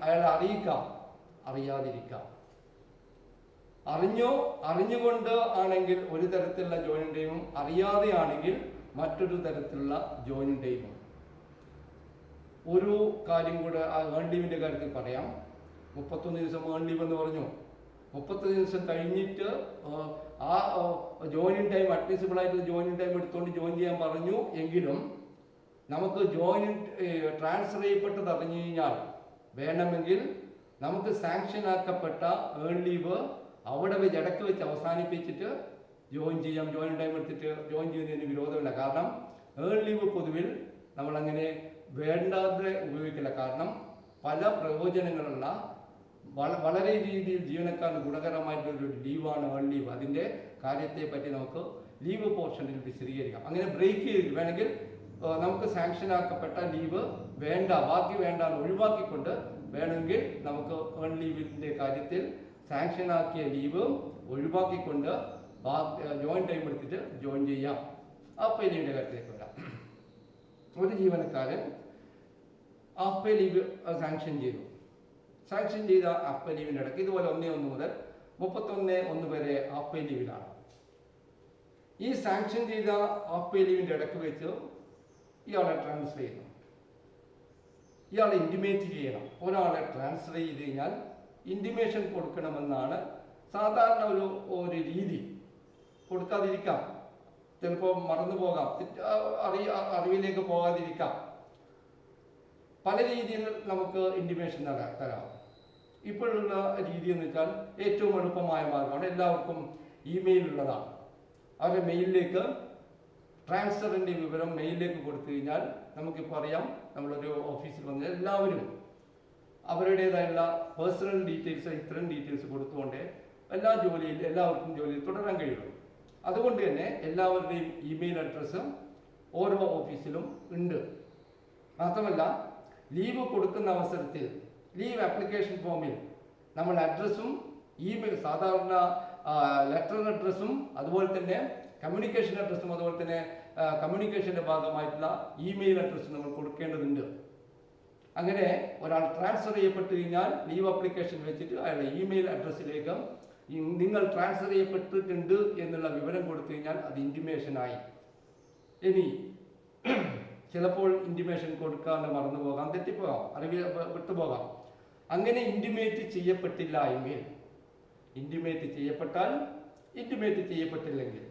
അയാൾ അറിയിക്കാം, അറിയാതിരിക്കാം. അറിഞ്ഞുകൊണ്ട് ആണെങ്കിൽ ഒരു തരത്തിലുള്ള ജോയിനിങ് ടൈമും, അറിയാതെ ആണെങ്കിൽ മറ്റൊരു തരത്തിലുള്ള ജോയിനിങ് ടൈമും. ഒരു കാര്യം കൂടെ ആ ഏൺ ലീവിൻ്റെ കാര്യത്തിൽ പറയാം. 31 ദിവസം ഏൺ ലീവ് എന്ന് പറഞ്ഞു. 30 ദിവസം കഴിഞ്ഞിട്ട് ആ ജോയിനിങ് ടൈം, അഡ്മിസിബിൾ ആയിട്ടുള്ള ജോയിനിങ് ടൈം എടുത്തുകൊണ്ട് ജോയിൻ ചെയ്യാൻ പറഞ്ഞു. എങ്കിലും നമുക്ക് ട്രാൻസ്ഫർ ചെയ്യപ്പെട്ടത് അറിഞ്ഞു കഴിഞ്ഞാൽ വേണമെങ്കിൽ നമുക്ക് സാങ്ഷൻ ആക്കപ്പെട്ട ഏൺ ലീവ് അവിടെ വെച്ച് ഇടയ്ക്ക് വെച്ച് അവസാനിപ്പിച്ചിട്ട് ജോയിൻ ചെയ്യാം. ജോയിൻ ടൈം എടുത്തിട്ട് ജോയിൻ ചെയ്യുന്നതിന് വിരോധമില്ല. കാരണം ഏൺ ലീവ് പൊതുവിൽ നമ്മളങ്ങനെ വേണ്ടാതെ ഉപയോഗിക്കില്ല. കാരണം പല പ്രയോജനങ്ങളുള്ള വളരെ രീതിയിൽ ജീവനക്കാരന് ഗുണകരമായിട്ടുള്ളൊരു ലീവാണ് ഏൺ ലീവ്. അതിൻ്റെ കാര്യത്തെ പറ്റി നമുക്ക് ലീവ് പോർഷനിൽ വിശദീകരിക്കാം. അങ്ങനെ ബ്രേക്ക് ചെയ്ത് വേണമെങ്കിൽ നമുക്ക് സാങ്ഷൻ ആക്കപ്പെട്ട ലീവ് വേണ്ട, ബാക്കി വേണ്ട ഒഴിവാക്കിക്കൊണ്ട് വേണമെങ്കിൽ നമുക്ക് ഏൺ ലീവിൻ്റെ കാര്യത്തിൽ സാങ്ഷൻ ആക്കിയ ലീവ് ഒഴിവാക്കിക്കൊണ്ട് ജോയിൻ ടൈം എടുത്തിട്ട് ജോയിൻ ചെയ്യാം. ഹാഫ് പേ ലീവിൻ്റെ കാര്യത്തിലേക്ക് വരാം. ഒരു ജീവനക്കാരൻ ഹാഫ് പേ ലീവ് സാങ്ഷൻ ചെയ്തു. സാങ്ഷൻ ചെയ്ത ഹാഫ് പേ ലീവിൻ്റെ ഇടയ്ക്ക് ഇതുപോലെ 1/1 മുതൽ 31/1 വരെ ഹാഫ് പേ ലീവിലാണ്. ഈ സാങ്ഷൻ ചെയ്ത ഹാഫ് പേ ലീവിൻ്റെ ഇടയ്ക്ക് വെച്ച് ഇയാളെ ട്രാൻസ്ഫർ ചെയ്യുന്നു. ഇയാളെ ഇൻറ്റിമേറ്റ് ചെയ്യണം. ഒരാളെ ട്രാൻസ്ഫർ ചെയ്ത് കഴിഞ്ഞാൽ ഇൻറ്റിമേഷൻ കൊടുക്കണമെന്നാണ് സാധാരണ ഒരു രീതി. കൊടുക്കാതിരിക്കാം, ചിലപ്പോൾ മറന്നു പോകാം, അറിവിലേക്ക് പോകാതിരിക്കാം. പല രീതിയിൽ നമുക്ക് ഇൻറ്റിമേഷൻ തരാം. ഇപ്പോഴുള്ള രീതി എന്ന് വെച്ചാൽ ഏറ്റവും എളുപ്പമായ മാർഗമാണ്. എല്ലാവർക്കും ഇമെയിൽ ഉള്ളതാണ്. അവരുടെ മെയിലിലേക്ക് ട്രാൻസ്ഫറിൻ്റെ വിവരം മെയിലിലേക്ക് കൊടുത്തു കഴിഞ്ഞാൽ നമുക്കിപ്പോൾ അറിയാം, നമ്മളൊരു ഓഫീസിൽ വന്ന എല്ലാവരും അവരുടേതായുള്ള പേഴ്സണൽ ഡീറ്റെയിൽസ്, ഇത്തരം ഡീറ്റെയിൽസ് കൊടുത്തുകൊണ്ട് എല്ലാവർക്കും ജോലിയിൽ തുടരാൻ കഴിയുള്ളൂ. അതുകൊണ്ട് തന്നെ എല്ലാവരുടെയും ഇമെയിൽ അഡ്രസ്സ് ഓരോ ഓഫീസിലും ഉണ്ട്. മാത്രമല്ല ലീവ് കൊടുക്കുന്ന അവസരത്തിൽ ലീവ് ആപ്ലിക്കേഷൻ ഫോമിൽ നമ്മൾ അഡ്രസ്സും ഇമെയിൽ, സാധാരണ ലെറ്റർ അഡ്രസ്സും അതുപോലെ തന്നെ കമ്മ്യൂണിക്കേഷൻ അഡ്രസ്സും അതുപോലെ തന്നെ കമ്മ്യൂണിക്കേഷൻ്റെ ഭാഗമായിട്ടുള്ള ഇമെയിൽ അഡ്രസ്സും നമ്മൾ കൊടുക്കേണ്ടതുണ്ട്. അങ്ങനെ ഒരാൾ ട്രാൻസ്ഫർ ചെയ്യപ്പെട്ട് കഴിഞ്ഞാൽ ലീവ് ആപ്ലിക്കേഷൻ വെച്ചിട്ട് അയാളുടെ ഇമെയിൽ അഡ്രസ്സിലേക്ക് നിങ്ങൾ ട്രാൻസ്ഫർ ചെയ്യപ്പെട്ടിട്ടുണ്ട് എന്നുള്ള വിവരം കൊടുത്തു കഴിഞ്ഞാൽ അത് ഇൻറ്റിമേഷനായി. ഇനി ചിലപ്പോൾ ഇൻറ്റിമേഷൻ കൊടുക്കാതെ മറന്നു പോകാം, തെറ്റിപ്പോകാം, വിട്ടുപോകാം. അങ്ങനെ ഇൻറ്റിമേറ്റ് ചെയ്യപ്പെട്ടില്ല എങ്കിൽ, ഇൻറ്റിമേറ്റ് ചെയ്യപ്പെട്ടാൽ, ഇൻറ്റിമേറ്റ് ചെയ്യപ്പെട്ടില്ലെങ്കിൽ,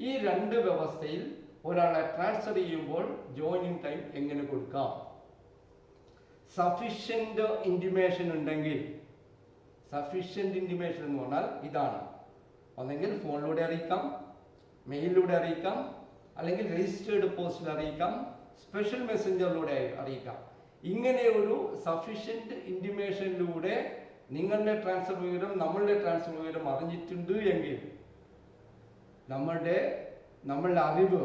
ഈ രണ്ട് വ്യവസ്ഥയിൽ ഒരാളെ ട്രാൻസ്ഫർ ചെയ്യുമ്പോൾ ജോയിനിങ് ടൈം എങ്ങനെ കൊടുക്കാം? സഫിഷ്യന്റ് ഇൻറ്റിമേഷൻ ഉണ്ടെങ്കിൽ, സഫിഷ്യന്റ് ഇൻറ്റിമേഷൻ എന്ന് പറഞ്ഞാൽ ഇതാണ്: ഒന്നെങ്കിൽ ഫോണിലൂടെ അറിയിക്കാം, മെയിലിലൂടെ അറിയിക്കാം, അല്ലെങ്കിൽ രജിസ്റ്റേർഡ് പോസ്റ്റിൽ അറിയിക്കാം, സ്പെഷ്യൽ മെസ്സഞ്ചറിലൂടെ അറിയിക്കാം. ഇങ്ങനെ ഒരു സഫിഷ്യന്റ് ഇൻറ്റിമേഷനിലൂടെ നിങ്ങളുടെ ട്രാൻസ്ഫർ വിവരം, നമ്മളുടെ ട്രാൻസ്ഫർ വിവരം അറിഞ്ഞിട്ടുണ്ട് എങ്കിൽ, നമ്മളുടെ അറിവ്,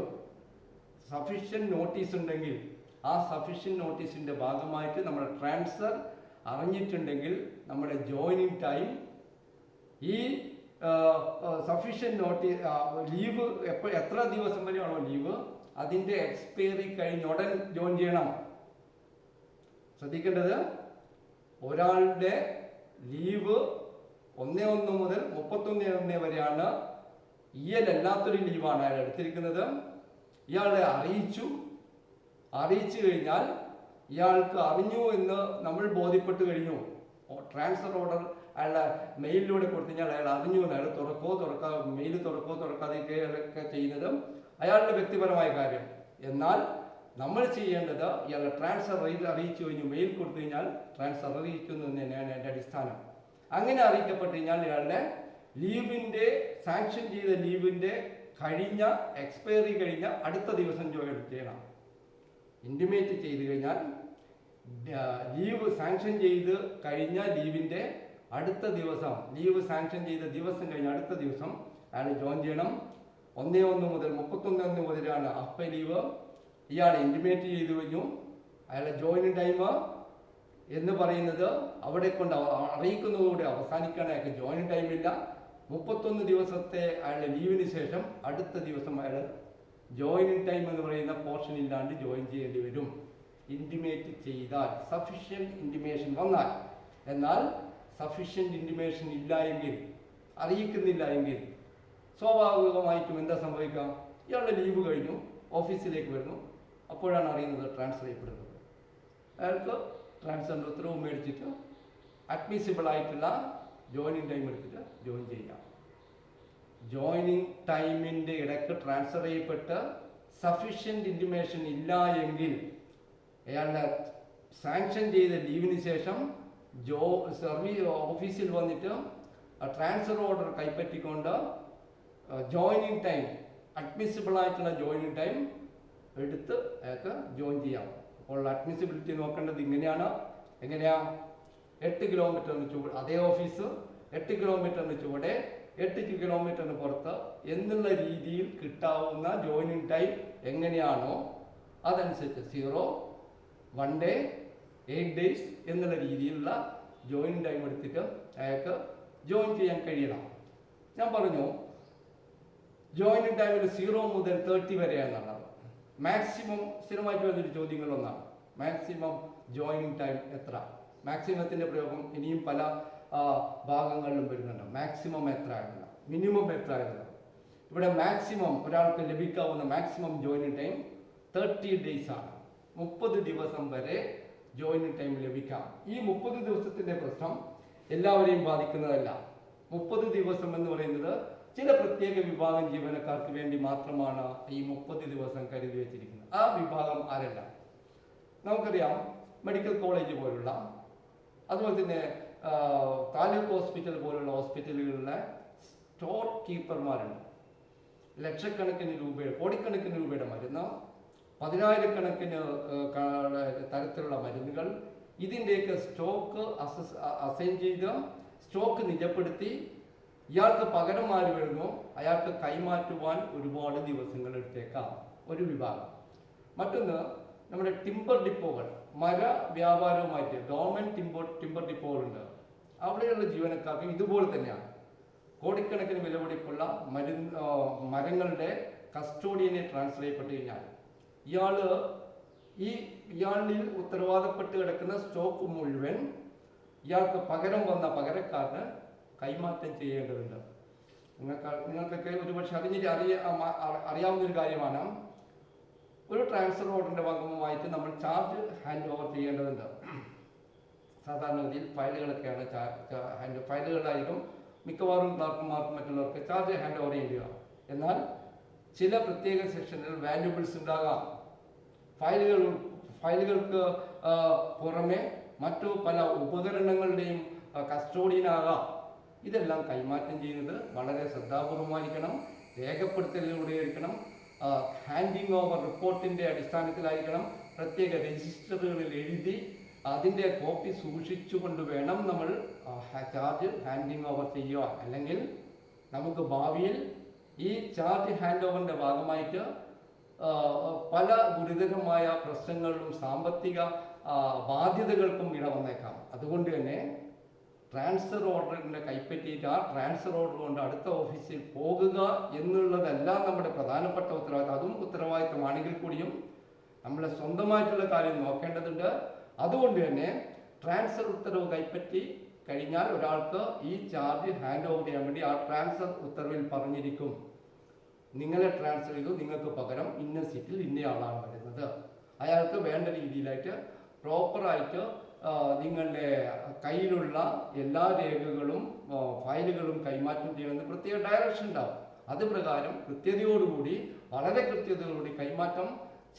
സഫിഷ്യന്റ് നോട്ടീസ് ഉണ്ടെങ്കിൽ, ആ സഫിഷ്യന്റ് നോട്ടീസിന്റെ ഭാഗമായിട്ട് നമ്മുടെ ട്രാൻസ്ഫർ അറിഞ്ഞിട്ടുണ്ടെങ്കിൽ നമ്മുടെ ജോയിനിങ് ടൈം, ഈ സഫിഷ്യന്റ് നോട്ടീസ് ലീവ് എത്ര ദിവസം വരെയാണോ ലീവ്, അതിന്റെ എക്സ്പയറി കഴിഞ്ഞ ഉടൻ ജോയിൻ ചെയ്യണം. ശ്രദ്ധിക്കേണ്ടത്, ഒരാളുടെ ലീവ് 1/1 മുതൽ 31/1 വരെയാണ്. അല്ലാത്തൊരു ലീവാണ് അയാൾ എടുത്തിരിക്കുന്നത്. ഇയാളെ അറിയിച്ചു കഴിഞ്ഞാൽ, ഇയാൾക്ക് അറിഞ്ഞു എന്ന് നമ്മൾ ബോധ്യപ്പെട്ട് കഴിഞ്ഞു, ട്രാൻസ്ഫർ ഓർഡർ അയാളുടെ മെയിലിലൂടെ കൊടുത്തു കഴിഞ്ഞാൽ അയാൾ അറിഞ്ഞു എന്ന്, അയാൾ മെയിൽ തുറക്കാതെയൊക്കെ ചെയ്യുന്നത് അയാളുടെ വ്യക്തിപരമായ കാര്യം. എന്നാൽ നമ്മൾ ചെയ്യേണ്ടത്, ഇയാളുടെ ട്രാൻസ്ഫർ അറിയിച്ചു കഴിഞ്ഞു, മെയിൽ കൊടുത്തു കഴിഞ്ഞാൽ ട്രാൻസ്ഫർ അറിയിക്കുന്നു എന്ന് തന്നെയാണ് എൻ്റെ അടിസ്ഥാനം. അങ്ങനെ അറിയിക്കപ്പെട്ടു കഴിഞ്ഞാൽ ഇയാളുടെ ലീവിൻ്റെ, സാങ്ഷൻ ചെയ്ത ലീവിൻ്റെ എക്സ്പയറി കഴിഞ്ഞ അടുത്ത ദിവസം ജോയിൻ ചെയ്യണം. ഇൻറ്റിമേറ്റ് ചെയ്ത് കഴിഞ്ഞാൽ ലീവ് സാങ്ഷൻ ചെയ്ത് കഴിഞ്ഞ ലീവിൻ്റെ അടുത്ത ദിവസം, ലീവ് സാങ്ഷൻ ചെയ്ത ദിവസം കഴിഞ്ഞ അടുത്ത ദിവസം അയാൾ ജോയിൻ ചെയ്യണം. 1/1 മുതൽ 31 മുതലാണ് അപ്പ ലീവ്. ഇയാൾ ഇൻറ്റിമേറ്റ് ചെയ്തു കഴിഞ്ഞു. അയാളുടെ ജോയിനിങ് ടൈം എന്ന് പറയുന്നത് അവിടെ കൊണ്ട് അറിയിക്കുന്നതോടെ അവസാനിക്കുകയാണ്. അയാൾക്ക് ജോയിനിങ് ടൈമില്ല. 31 ദിവസത്തെ അയാളുടെ ലീവിന് ശേഷം അടുത്ത ദിവസം അയാൾ ജോയിനിങ് ടൈം എന്ന് പറയുന്ന പോർഷൻ ഇല്ലാണ്ട് ജോയിൻ ചെയ്യേണ്ടി വരും, ഇൻറ്റിമേറ്റ് ചെയ്താൽ, സഫിഷ്യന്റ് ഇൻറ്റിമേഷൻ വന്നാൽ. എന്നാൽ സഫിഷ്യന്റ് ഇൻറ്റിമേഷൻ ഇല്ല എങ്കിൽ, അറിയിക്കുന്നില്ല എങ്കിൽ, സ്വാഭാവികമായിട്ടും എന്താ സംഭവിക്കുക? ഇയാളുടെ ലീവ് കഴിഞ്ഞു, ഓഫീസിലേക്ക് വരുന്നു, അപ്പോഴാണ് അറിയുന്നത് ട്രാൻസ്ഫർ ചെയ്യപ്പെടുന്നത്. അയാൾക്ക് ട്രാൻസ്ഫറിൻ്റെ ഉത്തരവ് മേടിച്ചിട്ട് അഡ്മിസിബിൾ ആയിട്ടുള്ള ജോയിനിങ് ടൈം എടുത്തിട്ട് ജോയിൻ ചെയ്യാം. ജോയിനിങ് ടൈമിൻ്റെ ഇടയ്ക്ക് ട്രാൻസ്ഫർ ചെയ്യപ്പെട്ട് സഫിഷ്യന്റ് ഇൻറ്റിമേഷൻ ഇല്ല എങ്കിൽ, അയാളുടെ സാങ്ഷൻ ചെയ്ത ലീവിന് ശേഷം ഓഫീസിൽ വന്നിട്ട് ട്രാൻസ്ഫർ ഓർഡർ കൈപ്പറ്റിക്കൊണ്ട് ജോയിനിങ് ടൈം, അഡ്മിസിബിൾ ആയിട്ടുള്ള ജോയിനിങ് ടൈം എടുത്ത് അയാൾക്ക് ജോയിൻ ചെയ്യാം. അപ്പോൾ അഡ്മിസിബിലിറ്റി നോക്കേണ്ടത് എങ്ങനെയാ? 8 കിലോമീറ്ററിന് ചുവടെ അതേ ഓഫീസ്, 8 കിലോമീറ്ററിന് ചുവടെ 8 കിലോമീറ്ററിന് പുറത്ത് എന്നുള്ള രീതിയിൽ കിട്ടാവുന്ന ജോയിനിങ് ടൈം എങ്ങനെയാണോ അതനുസരിച്ച് 0, 1 day, 8 days എന്നുള്ള രീതിയിലുള്ള ജോയിനിങ് ടൈം എടുത്തിട്ട് അയാൾക്ക് ജോയിൻ ചെയ്യാൻ കഴിയണം. ഞാൻ പറഞ്ഞു, ജോയിനിങ് ടൈമിൽ 0 മുതൽ 30 വരെയാണെന്നുള്ളത്. മാക്സിമം സ്ഥിരമായിട്ട് വന്നൊരു ചോദ്യങ്ങളൊന്നാണ്, മാക്സിമം ജോയിനിങ് ടൈം എത്ര? മാക്സിമത്തിൻ്റെ പ്രയോഗം ഇനിയും പല ഭാഗങ്ങളിലും വരുന്നുണ്ട്. മാക്സിമം എത്ര ആയിരുന്നില്ല, മിനിമം എത്ര ആയിരുന്നില്ല. ഇവിടെ മാക്സിമം ഒരാൾക്ക് ലഭിക്കാവുന്ന മാക്സിമം ജോയിനിങ് ടൈം 30 days ആണ്. 30 ദിവസം വരെ ജോയിനിങ് ടൈം ലഭിക്കാം. ഈ 30 ദിവസത്തിൻ്റെ പ്രശ്നം എല്ലാവരെയും ബാധിക്കുന്നതല്ല. 30 ദിവസം എന്ന് പറയുന്നത് ചില പ്രത്യേക വിഭാഗം ജീവനക്കാർക്ക് വേണ്ടി മാത്രമാണ് ഈ 30 ദിവസം കരുതി വെച്ചിരിക്കുന്നത്. ആ വിഭാഗം ആരല്ല? നമുക്കറിയാം, മെഡിക്കൽ കോളേജ് പോലുള്ള, അതുപോലെ തന്നെ താലൂക്ക് ഹോസ്പിറ്റൽ പോലുള്ള ഹോസ്പിറ്റലുകളിലെ സ്റ്റോർ കീപ്പർമാരുണ്ട്. ലക്ഷക്കണക്കിന് രൂപയുടെ, കോടിക്കണക്കിന് രൂപയുടെ മരുന്ന്, 10,000-കണക്കിന് തരത്തിലുള്ള മരുന്നുകൾ, ഇതിൻ്റെയൊക്കെ സ്റ്റോക്ക് അസൈൻ ചെയ്ത്, സ്റ്റോക്ക് നിജപ്പെടുത്തി, ഇയാൾക്ക് പകരം ആര് വരുന്നു അയാൾക്ക് കൈമാറ്റുവാൻ ഒരുപാട് ദിവസങ്ങൾ എടുത്തേക്കാം, ഒരു വിഭാഗം. മറ്റൊന്ന്, നമ്മുടെ ടിമ്പർ ഡിപ്പോകൾ, മര വ്യാപാരവുമായിട്ട് ഗവൺമെൻറ് ടിമ്പർ ഡിപ്പോകളുണ്ട്. അവിടെയുള്ള ജീവനക്കാർക്ക് ഇതുപോലെ തന്നെയാണ്. കോടിക്കണക്കിന് വിലപിടിപ്പുള്ള മരങ്ങളുടെ കസ്റ്റോഡിയനെ ട്രാൻസ്ഫർ ചെയ്യപ്പെട്ട് കഴിഞ്ഞാൽ ഇയാളിൽ ഉത്തരവാദപ്പെട്ട് കിടക്കുന്ന സ്റ്റോക്ക് മുഴുവൻ ഇയാൾക്ക് പകരം വന്ന പകരക്കാരന് കൈമാറ്റം ചെയ്യേണ്ടതുണ്ട്. നിങ്ങൾക്കൊക്കെ ഒരുപക്ഷെ അറിയാവുന്നൊരു കാര്യമാണ്, ഒരു ട്രാൻസ്ഫർ ഓർഡറിൻ്റെ ഭാഗമായിട്ട് നമ്മൾ ചാർജ് ഹാൻഡ് ഓവർ ചെയ്യേണ്ടതുണ്ട്. സാധാരണഗതിയിൽ ഫയലുകളൊക്കെയാണ് ഫയലുകളായിരിക്കും മിക്കവാറും ക്ലാർക്കന്മാർക്കും മറ്റുള്ളവർക്ക് ചാർജ് ഹാൻഡ് ഓവർ ചെയ്യുക. എന്നാൽ ചില പ്രത്യേക സെക്ഷനിൽ വാല്യൂബിൾസ് ഉണ്ടാകാം. ഫയലുകൾക്ക് പുറമെ മറ്റു പല ഉപകരണങ്ങളുടെയും കസ്റ്റോഡിയനാകാം. ഇതെല്ലാം കൈമാറ്റം ചെയ്യുന്നത് വളരെ ശ്രദ്ധാപൂർവമായിരിക്കണം, രേഖപ്പെടുത്തലിലൂടെ ആയിരിക്കണം, ഹാൻഡിങ് ഓവർ റിപ്പോർട്ടിൻ്റെ അടിസ്ഥാനത്തിലായിരിക്കണം, പ്രത്യേക രജിസ്റ്ററുകളിൽ എഴുതി അതിൻ്റെ കോപ്പി സൂക്ഷിച്ചുകൊണ്ട് വേണം നമ്മൾ ചാർജ് ഹാൻഡിങ് ഓവർ ചെയ്യുക. അല്ലെങ്കിൽ നമുക്ക് ഭാവിയിൽ ഈ ചാർജ് ഹാൻഡ് ഓവറിൻ്റെ ഭാഗമായിട്ട് പല ഗുരുതരമായ പ്രശ്നങ്ങളിലും സാമ്പത്തിക ബാധ്യതകൾക്കും ഇട വന്നേക്കാം. അതുകൊണ്ട് തന്നെ ട്രാൻസ്ഫർ ഓർഡറിനെ കൈപ്പറ്റിയിട്ട് ആ ട്രാൻസ്ഫർ ഓർഡർ കൊണ്ട് അടുത്ത ഓഫീസിൽ പോകുക എന്നുള്ളതെല്ലാം നമ്മുടെ പ്രധാനപ്പെട്ട ഉത്തരവാദിത്തം. അതും ഉത്തരവാദിത്തമാണെങ്കിൽ കൂടിയും നമ്മൾ സ്വന്തമായിട്ടുള്ള കാര്യം നോക്കേണ്ടതുണ്ട്. അതുകൊണ്ട് തന്നെ ട്രാൻസ്ഫർ ഉത്തരവ് കൈപ്പറ്റി കഴിഞ്ഞാൽ ഒരാൾക്ക് ഈ ചാർജ് ഹാൻഡ് ഓവർ ചെയ്യാൻ വേണ്ടി ആ ട്രാൻസ്ഫർ ഉത്തരവിൽ പറഞ്ഞിരിക്കും, നിങ്ങളെ ട്രാൻസ്ഫർ ചെയ്തു, നിങ്ങൾക്ക് പകരം ഇന്ന സീറ്റിൽ ഇന്നയാളാണ് വരുന്നത്. അയാൾക്ക് വേണ്ട രീതിയിലായിട്ട് പ്രോപ്പറായിട്ട് നിങ്ങളുടെ കയ്യിലുള്ള എല്ലാ രേഖകളും ഫയലുകളും കൈമാറ്റം ചെയ്യണമെന്ന് പ്രത്യേക ഡയറക്ഷൻ ഉണ്ടാവും. അത് പ്രകാരം കൃത്യതയോടുകൂടി, വളരെ കൃത്യതയോടുകൂടി കൈമാറ്റം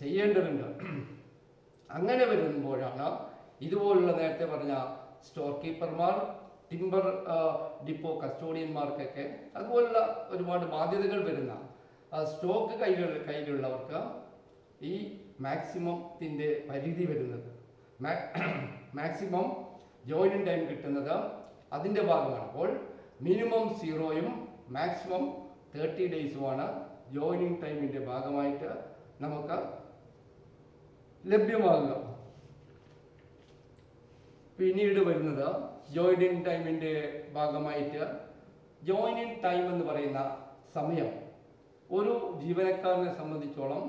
ചെയ്യേണ്ടതുണ്ട്. അങ്ങനെ വരുമ്പോഴാണ് ഇതുപോലുള്ള നേരത്തെ പറഞ്ഞ സ്റ്റോർ കീപ്പർമാർ, ടിമ്പർ ഡിപ്പോ കസ്റ്റോഡിയന്മാർക്കൊക്കെ അതുപോലുള്ള ഒരുപാട് ബാധ്യതകൾ വരുന്ന സ്റ്റോക്ക് കയ്യിലുള്ളവർക്ക് ഈ മാക്സിമത്തിൻ്റെ പരിധി വരുന്നത്, മാക്സിമം ജോയിനിങ് ടൈം കിട്ടുന്നത് അതിൻ്റെ ഭാഗമാണ്. അപ്പോൾ മിനിമം 0 മാക്സിമം 30 ഡേയ്സുമാണ് ജോയിനിങ് ടൈമിൻ്റെ ഭാഗമായിട്ട് നമുക്ക് ലഭ്യമാകുക. പിന്നീട് വരുന്നത് ജോയിനിങ് ടൈമിൻ്റെ ഭാഗമായിട്ട് ജോയിനിങ് ടൈം എന്ന് പറയുന്ന സമയം ഒരു ജീവനക്കാരനെ സംബന്ധിച്ചോളം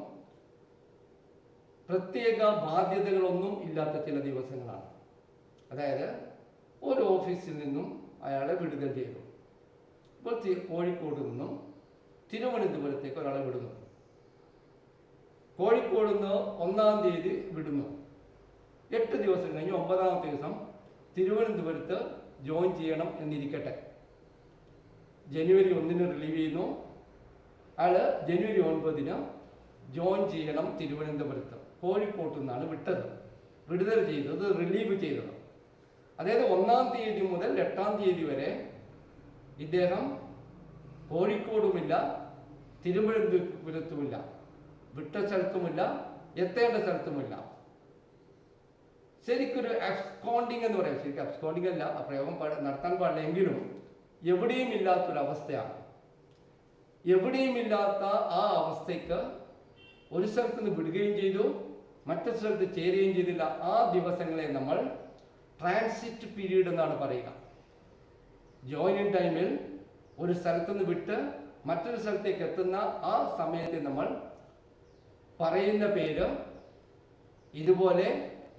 പ്രത്യേക ബാധ്യതകളൊന്നും ഇല്ലാത്ത ചില ദിവസങ്ങളാണ്. അതായത് ഒരു ഓഫീസിൽ നിന്നും അയാളെ വിടുതൽ ചെയ്തു. ഇപ്പോൾ കോഴിക്കോട് നിന്നും തിരുവനന്തപുരത്തേക്ക് ഒരാളെ വിടുന്നു. കോഴിക്കോട് നിന്ന് 1-ാം തീയതി വിടുന്നു. 8 ദിവസം കഴിഞ്ഞ് 9-ാമത്തെ ദിവസം തിരുവനന്തപുരത്ത് ജോയിൻ ചെയ്യണം എന്നിരിക്കട്ടെ. ജനുവരി 1-ന് റിലീവ് ചെയ്യുന്നു. അയാൾ ജനുവരി 9-ന് ജോയിൻ ചെയ്യണം തിരുവനന്തപുരത്ത്. കോഴിക്കോട്ട് നിന്നാണ് വിടുതൽ ചെയ്തത്, റിലീവ് ചെയ്തത്. അതായത് 1-ാം തീയതി മുതൽ 8-ാം തീയതി വരെ ഇദ്ദേഹം കോഴിക്കോടുമില്ല, തിരുവനന്തപുരത്തുമില്ല, വിട്ട സ്ഥലത്തുമില്ല, എത്തേണ്ട സ്ഥലത്തുമില്ല. ശരിക്കൊരു അബ്സ്കോണ്ടിങ് എന്ന് പറയാം. ശരിക്കും അബ്സ്കോണ്ടിങ് അല്ല, ആ പ്രയോഗം നടത്താൻ പാടില്ല, എങ്കിലും എവിടെയും ഇല്ലാത്തൊരവസ്ഥയാണ്. എവിടെയും ഇല്ലാത്ത ആ അവസ്ഥയ്ക്ക് ഒരു സ്ഥലത്ത് നിന്ന് വിടുകയും ചെയ്തു, മറ്റൊരു സ്ഥലത്ത് ചേരുകയും ചെയ്തില്ല. ആ ദിവസങ്ങളെ നമ്മൾ ട്രാൻസിറ്റ് പീരീഡ് എന്നാണ് പറയുക. ജോയിനിങ് ടൈമിൽ ഒരു സ്ഥലത്ത് നിന്ന് വിട്ട് മറ്റൊരു സ്ഥലത്തേക്ക് എത്തുന്ന ആ സമയത്തെ നമ്മൾ പറയുന്ന പേര് ഇതുപോലെ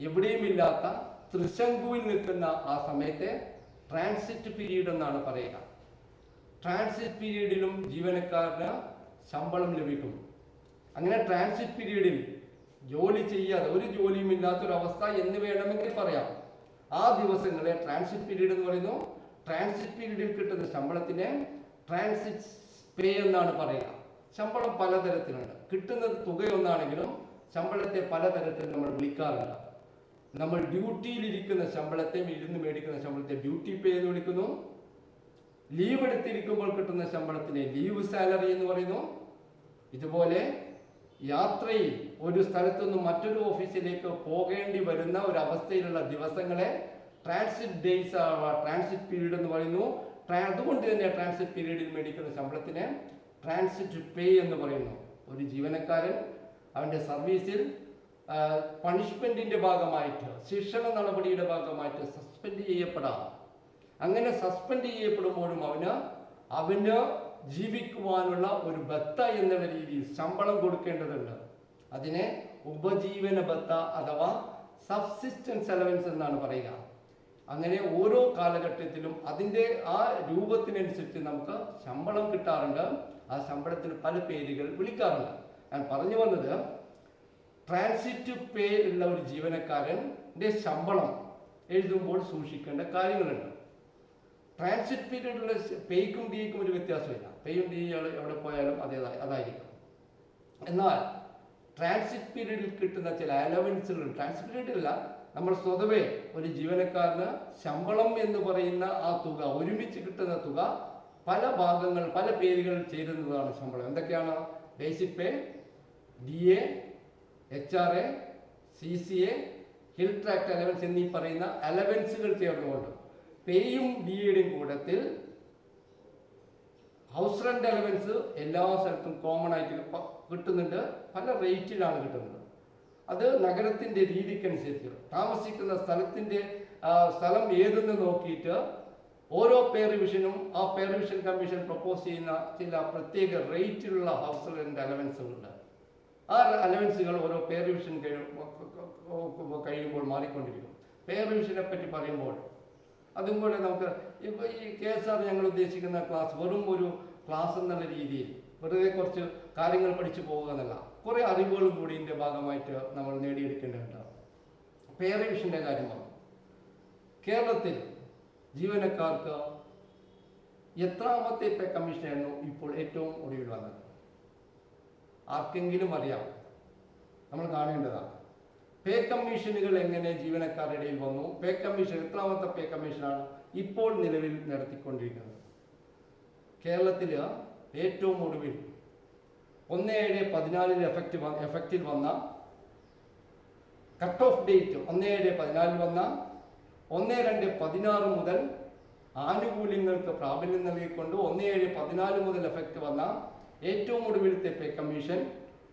എവിടെയും ഇല്ലാത്ത ത്രിശങ്കുവിൽ നിൽക്കുന്ന ആ സമയത്തെ ട്രാൻസിറ്റ് പീരീഡ് എന്നാണ് പറയുക. ട്രാൻസിറ്റ് പീരീഡിലും ജീവനക്കാരന് ശമ്പളം ലഭിക്കും. അങ്ങനെ ട്രാൻസിറ്റ് പീരീഡിൽ ജോലി ചെയ്യാതെ, ഒരു ജോലിയും ഇല്ലാത്തൊരവസ്ഥ എന്ന് വേണമെങ്കിൽ പറയാം. ആ ദിവസങ്ങളെ ട്രാൻസിറ്റ് പീരീഡ് എന്ന് പറയുന്നു. ട്രാൻസിറ്റ് പീരീഡിൽ കിട്ടുന്ന ശമ്പളത്തിനെ ട്രാൻസിറ്റ് പേ എന്നാണ് പറയുക. ശമ്പളം പലതരത്തിലുണ്ട്. കിട്ടുന്ന തുകയൊന്നാണെങ്കിലും ശമ്പളത്തെ പലതരത്തിൽ നമ്മൾ വിളിക്കാറുണ്ട്. നമ്മൾ ഡ്യൂട്ടിയിലിരിക്കുന്ന ശമ്പളത്തെ, ഇരുന്ന് മേടിക്കുന്ന ശമ്പളത്തെ ഡ്യൂട്ടി പേ എന്ന് വിളിക്കുന്നു. ലീവ് എടുത്തിരിക്കുമ്പോൾ കിട്ടുന്ന ശമ്പളത്തിനെ ലീവ് സാലറി എന്ന് പറയുന്നു. ഇതുപോലെ യാത്രയിൽ ഒരു സ്ഥലത്തുനിന്നും മറ്റൊരു ഓഫീസിലേക്ക് പോകേണ്ടി വരുന്ന ഒരവസ്ഥയിലുള്ള ദിവസങ്ങളെ ട്രാൻസിറ്റ് ഡേയ്സ്, ട്രാൻസിറ്റ് പീരീഡ് എന്ന് പറയുന്നു. അതുകൊണ്ട് തന്നെ ട്രാൻസിറ്റ് പീരീഡിൽ മേടിക്കുന്ന ശമ്പളത്തിനെ ട്രാൻസിറ്റ് പേ എന്ന് പറയുന്നു. ഒരു ജീവനക്കാരൻ അവൻ്റെ സർവീസിൽ പണിഷ്മെൻറ്റിൻ്റെ ഭാഗമായിട്ട്, ശിക്ഷണ നടപടിയുടെ ഭാഗമായിട്ട് സസ്പെൻഡ് ചെയ്യപ്പെടാം. അങ്ങനെ സസ്പെൻഡ് ചെയ്യപ്പെടുമ്പോഴും അവന് ജീവിക്കുവാനുള്ള ഒരു ബത്ത എന്നുള്ള രീതിയിൽ ശമ്പളം കൊടുക്കേണ്ടതുണ്ട്. അതിനെ ഉപജീവന ബത്ത അഥവാ സബ്സിസ്റ്റൻസ് അലവൻസ് എന്നാണ് പറയുക. അങ്ങനെ ഓരോ കാലഘട്ടത്തിലും അതിൻ്റെ ആ രൂപത്തിനനുസരിച്ച് നമുക്ക് ശമ്പളം കിട്ടാറുണ്ട്. ആ ശമ്പളത്തിന് പല പേരുകൾ വിളിക്കാറുണ്ട്. ഞാൻ പറഞ്ഞു വന്നത്, ട്രാൻസിറ്റ് പേ ഉള്ള ഒരു ജീവനക്കാരൻ്റെ ശമ്പളം എഴുതുമ്പോൾ സൂക്ഷിക്കേണ്ട കാര്യങ്ങളുണ്ട്. ട്രാൻസിറ്റ് പീരീഡിലെ പേയ്ക്കും ഡിക്കും ഒരു വ്യത്യാസമില്ല. പേയും ഡി എവിടെ പോയാലും അതായിരിക്കും. എന്നാൽ ട്രാൻസിറ്റ് പീരീഡിൽ കിട്ടുന്ന ചില അലവൻസുകൾ, ട്രാൻസിറ്റ് പീരീഡിലല്ല, നമ്മൾ സ്വതവേ ഒരു ജീവനക്കാരന് ശമ്പളം എന്ന് പറയുന്ന ആ തുക, ഒരുമിച്ച് കിട്ടുന്ന തുക പല ഭാഗങ്ങൾ, പല പേരുകൾ ചേരുന്നതാണ് ശമ്പളം. എന്തൊക്കെയാണ്? Basic pay, DA, HRA, CCA, hill tract allowance എന്നീ പറയുന്ന അലവൻസുകൾ ചേർന്നുകൊണ്ട് പേയും ഡിയുടെയും കൂട്ടത്തിൽ ഹൗസ് റെന്റ് അലവൻസ് എല്ലാ സ്ഥലത്തും കോമൺ ആയിട്ട് കിട്ടുന്നുണ്ട്. പല റേറ്റിലാണ് കിട്ടുന്നത്. അത് നഗരത്തിന്റെ രീതിക്കനുസരിച്ച്, താമസിക്കുന്ന സ്ഥലം ഏതെന്ന് നോക്കിയിട്ട് ഓരോ പേ റിവിഷനും ആ പേ റിവിഷൻ കമ്മീഷൻ പ്രപ്പോസ് ചെയ്യുന്ന ചില പ്രത്യേക റേറ്റിലുള്ള ഹൗസ് റെന്റ് അലവൻസുകളുണ്ട്. ആ അലവൻസുകൾ ഓരോ പേ റിവിഷൻ കഴിയുമ്പോൾ മാറിക്കൊണ്ടിരിക്കും. പേ റിവിഷനെ പറ്റി പറയുമ്പോൾ അതും കൂടെ നമുക്ക് ഇപ്പോൾ ഈ KSR ഞങ്ങൾ ഉദ്ദേശിക്കുന്ന ക്ലാസ് വെറും ഒരു ക്ലാസ് എന്നുള്ള രീതിയിൽ വെറുതെ കുറച്ച് കാര്യങ്ങൾ പഠിച്ചു പോകുക എന്നല്ല, കുറേ അറിവുകളും കൂടി ഇതിൻ്റെ ഭാഗമായിട്ട് നമ്മൾ നേടിയെടുക്കേണ്ടതുണ്ട്. പേ റിവിഷൻ്റെ കാര്യമാണ്. കേരളത്തിൽ ജീവനക്കാർക്ക് എത്രാമത്തെ പേ കമ്മീഷനായിരുന്നു ഇപ്പോൾ ഏറ്റവും ഒടുവിൽ വന്നത്? ആർക്കെങ്കിലും അറിയാം? നമ്മൾ കാണേണ്ടതാണ്. പേ കമ്മീഷനുകൾ എങ്ങനെ ജീവനക്കാരുടെ ഇടയിൽ വന്നു? പേ കമ്മീഷൻ എത്രാമത്തെ പേ കമ്മീഷനാണ് ഇപ്പോൾ നിലവിൽ നടത്തിക്കൊണ്ടിരിക്കുന്നത്? കേരളത്തിൽ ഏറ്റവും ഒടുവിൽ 1/7/14 എഫക്റ്റിൽ വന്ന കട്ട് ഓഫ് ഡേറ്റ് 1/7/14 വന്ന 1/2/16 മുതൽ ആനുകൂല്യങ്ങൾക്ക് പ്രാബല്യം നൽകിക്കൊണ്ട് 1/7/14 മുതൽ എഫക്റ്റ് വന്ന ഏറ്റവും ഒടുവിലത്തെ പേ കമ്മീഷൻ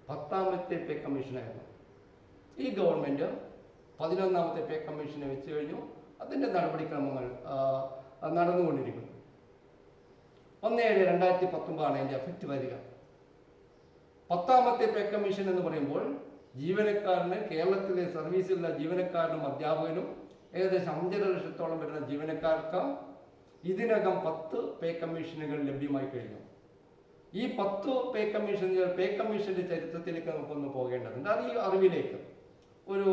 10ാമത്തെ പേ കമ്മീഷനായിരുന്നു. ഈ ഗവൺമെൻറ് 11ാമത്തെ പേ കമ്മീഷനെ വെച്ച് കഴിഞ്ഞു. അതിൻ്റെ നടപടിക്രമങ്ങൾ നടന്നുകൊണ്ടിരിക്കുന്നു. 1/7/2019 അതിൻ്റെ എഫക്റ്റ് വരിക. 10ാമത്തെ പേ കമ്മീഷൻ എന്ന് പറയുമ്പോൾ ജീവനക്കാരന്, കേരളത്തിലെ സർവീസിലുള്ള ജീവനക്കാരനും അധ്യാപകനും ഏകദേശം 5.5 ലക്ഷത്തോളം വരുന്ന ജീവനക്കാർക്ക് ഇതിനകം 10 പേ കമ്മീഷനുകൾ ലഭ്യമായി കഴിഞ്ഞു. ഈ 10 പേ കമ്മീഷന്റെ ചരിത്രത്തിലേക്ക് നമുക്കൊന്ന് പോകേണ്ടതുണ്ട്. അത് ഈ അറിവിലേക്ക് ഒരു